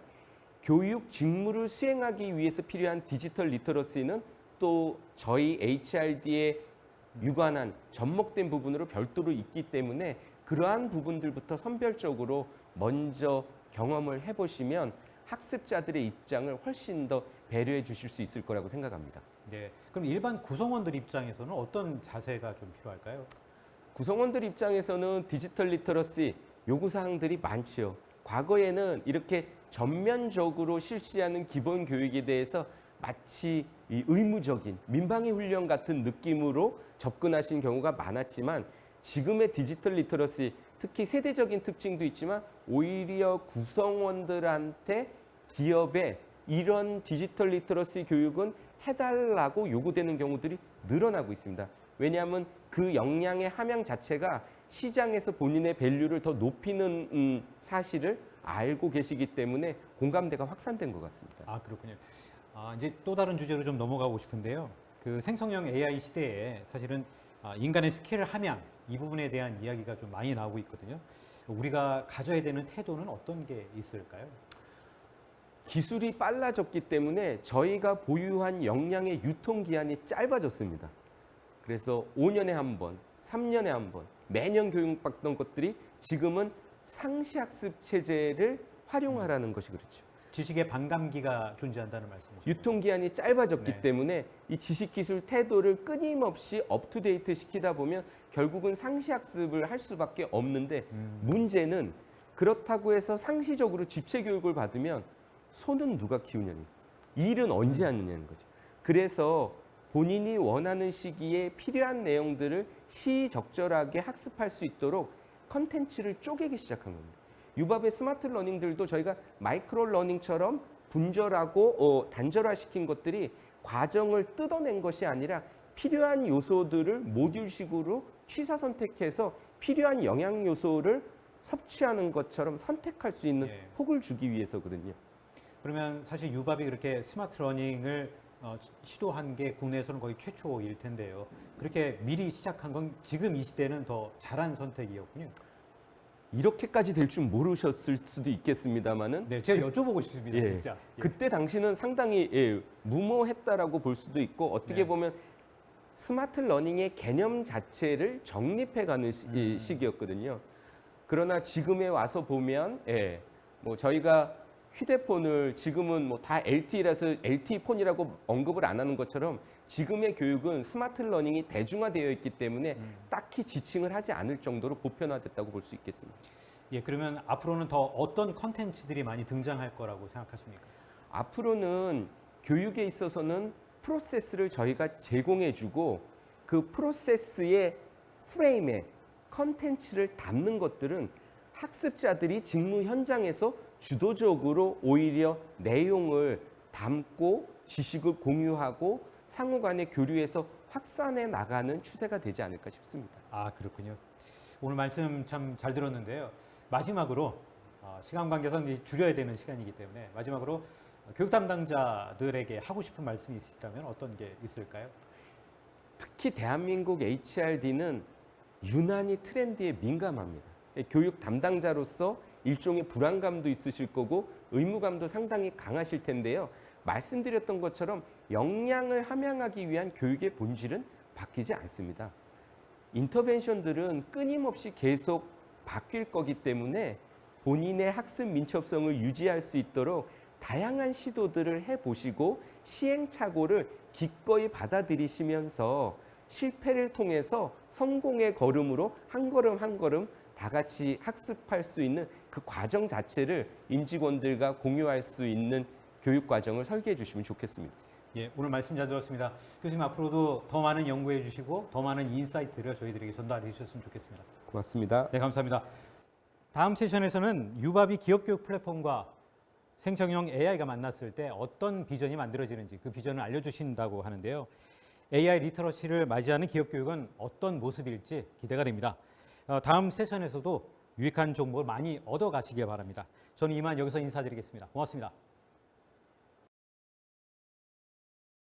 교육 직무를 수행하기 위해서 필요한 디지털 리터러시는 또 저희 HRD에 유관한 접목된 부분으로 별도로 있기 때문에 그러한 부분들부터 선별적으로 먼저 경험을 해보시면 학습자들의 입장을 훨씬 더 배려해 주실 수 있을 거라고 생각합니다. 네. 그럼 일반 구성원들 입장에서는 어떤 자세가 좀 필요할까요? 구성원들 입장에서는 디지털 리터러시 요구사항들이 많지요. 과거에는 이렇게 전면적으로 실시하는 기본 교육에 대해서 마치 이 의무적인 민방위 훈련 같은 느낌으로 접근하신 경우가 많았지만 지금의 디지털 리터러시 특히 세대적인 특징도 있지만 오히려 구성원들한테 기업에 이런 디지털 리터러시 교육은 해달라고 요구되는 경우들이 늘어나고 있습니다. 왜냐하면 그 역량의 함양 자체가 시장에서 본인의 밸류를 더 높이는 사실을 알고 계시기 때문에 공감대가 확산된 것 같습니다. 아, 그렇군요. 이제 또 다른 주제로 좀 넘어가고 싶은데요. 그 생성형 AI 시대에 사실은 인간의 스킬 함양 이 부분에 대한 이야기가 좀 많이 나오고 있거든요. 우리가 가져야 되는 태도는 어떤 게 있을까요? 기술이 빨라졌기 때문에 저희가 보유한 역량의 유통기한이 짧아졌습니다. 그래서 5년에 한 번, 3년에 한 번, 매년 교육받던 것들이 지금은 상시학습 체제를 활용하라는 것이 그렇죠. 지식의 반감기가 존재한다는 말씀이죠. 유통기한이 짧아졌기 네. 때문에 이 지식기술 태도를 끊임없이 업투데이트 시키다 보면 결국은 상시학습을 할 수밖에 없는데 문제는 그렇다고 해서 상시적으로 집체교육을 받으면 손은 누가 키우냐는 일은 언제 하느냐는 거죠. 그래서 본인이 원하는 시기에 필요한 내용들을 시적절하게 학습할 수 있도록 컨텐츠를 쪼개기 시작한 겁니다. 유밥의 스마트 러닝들도 저희가 마이크로 러닝처럼 분절하고 단절화시킨 것들이 과정을 뜯어낸 것이 아니라 필요한 요소들을 모듈식으로 취사 선택해서 필요한 영양 요소를 섭취하는 것처럼 선택할 수 있는 예. 폭을 주기 위해서거든요. 그러면 사실 유밥이 그렇게 스마트 러닝을 시도한 게 국내에서는 거의 최초일 텐데요. 그렇게 미리 시작한 건 지금 이 시대는 더 잘한 선택이었군요. 이렇게까지 될 줄 모르셨을 수도 있겠습니다만은 네, 제가 여쭤보고 싶습니다, 예. 진짜. 예. 그때 당시는 상당히 무모했다라고 볼 수도 있고 어떻게 네. 보면 스마트 러닝의 개념 자체를 정립해가는 시기였거든요. 그러나 지금에 와서 보면 뭐 저희가 휴대폰을 지금은 뭐 다 LTE라서 LTE 폰이라고 언급을 안 하는 것처럼 지금의 교육은 스마트 러닝이 대중화되어 있기 때문에 딱히 지칭을 하지 않을 정도로 보편화됐다고 볼 수 있겠습니다. 예, 그러면 앞으로는 더 어떤 컨텐츠들이 많이 등장할 거라고 생각하십니까? 앞으로는 교육에 있어서는 프로세스를 저희가 제공해주고 그 프로세스의 프레임에 컨텐츠를 담는 것들은 학습자들이 직무 현장에서 주도적으로 오히려 내용을 담고 지식을 공유하고 상호 간의 교류에서 확산해 나가는 추세가 되지 않을까 싶습니다. 아, 그렇군요. 오늘 말씀 참 잘 들었는데요. 마지막으로 시간 관계상 이제 줄여야 되는 시간이기 때문에 마지막으로 교육 담당자들에게 하고 싶은 말씀이 있으시다면 어떤 게 있을까요? 특히 대한민국 HRD는 유난히 트렌드에 민감합니다. 교육 담당자로서 일종의 불안감도 있으실 거고 의무감도 상당히 강하실 텐데요. 말씀드렸던 것처럼 역량을 함양하기 위한 교육의 본질은 바뀌지 않습니다. 인터벤션들은 끊임없이 계속 바뀔 거기 때문에 본인의 학습 민첩성을 유지할 수 있도록 다양한 시도들을 해보시고 시행착오를 기꺼이 받아들이시면서 실패를 통해서 성공의 걸음으로 한 걸음 한 걸음 다 같이 학습할 수 있는 그 과정 자체를 임직원들과 공유할 수 있는 교육 과정을 설계해 주시면 좋겠습니다. 예, 오늘 말씀 잘 들었습니다. 교수님 앞으로도 더 많은 연구해 주시고 더 많은 인사이트를 저희들에게 전달해 주셨으면 좋겠습니다. 고맙습니다. 네, 감사합니다. 다음 세션에서는 유바비 기업교육 플랫폼과 생성형 AI가 만났을 때 어떤 비전이 만들어지는지 그 비전을 알려주신다고 하는데요. AI 리터러시를 맞이하는 기업교육은 어떤 모습일지 기대가 됩니다. 다음 세션에서도 유익한 정보를 많이 얻어가시길 바랍니다. 저는 이만 여기서 인사드리겠습니다. 고맙습니다.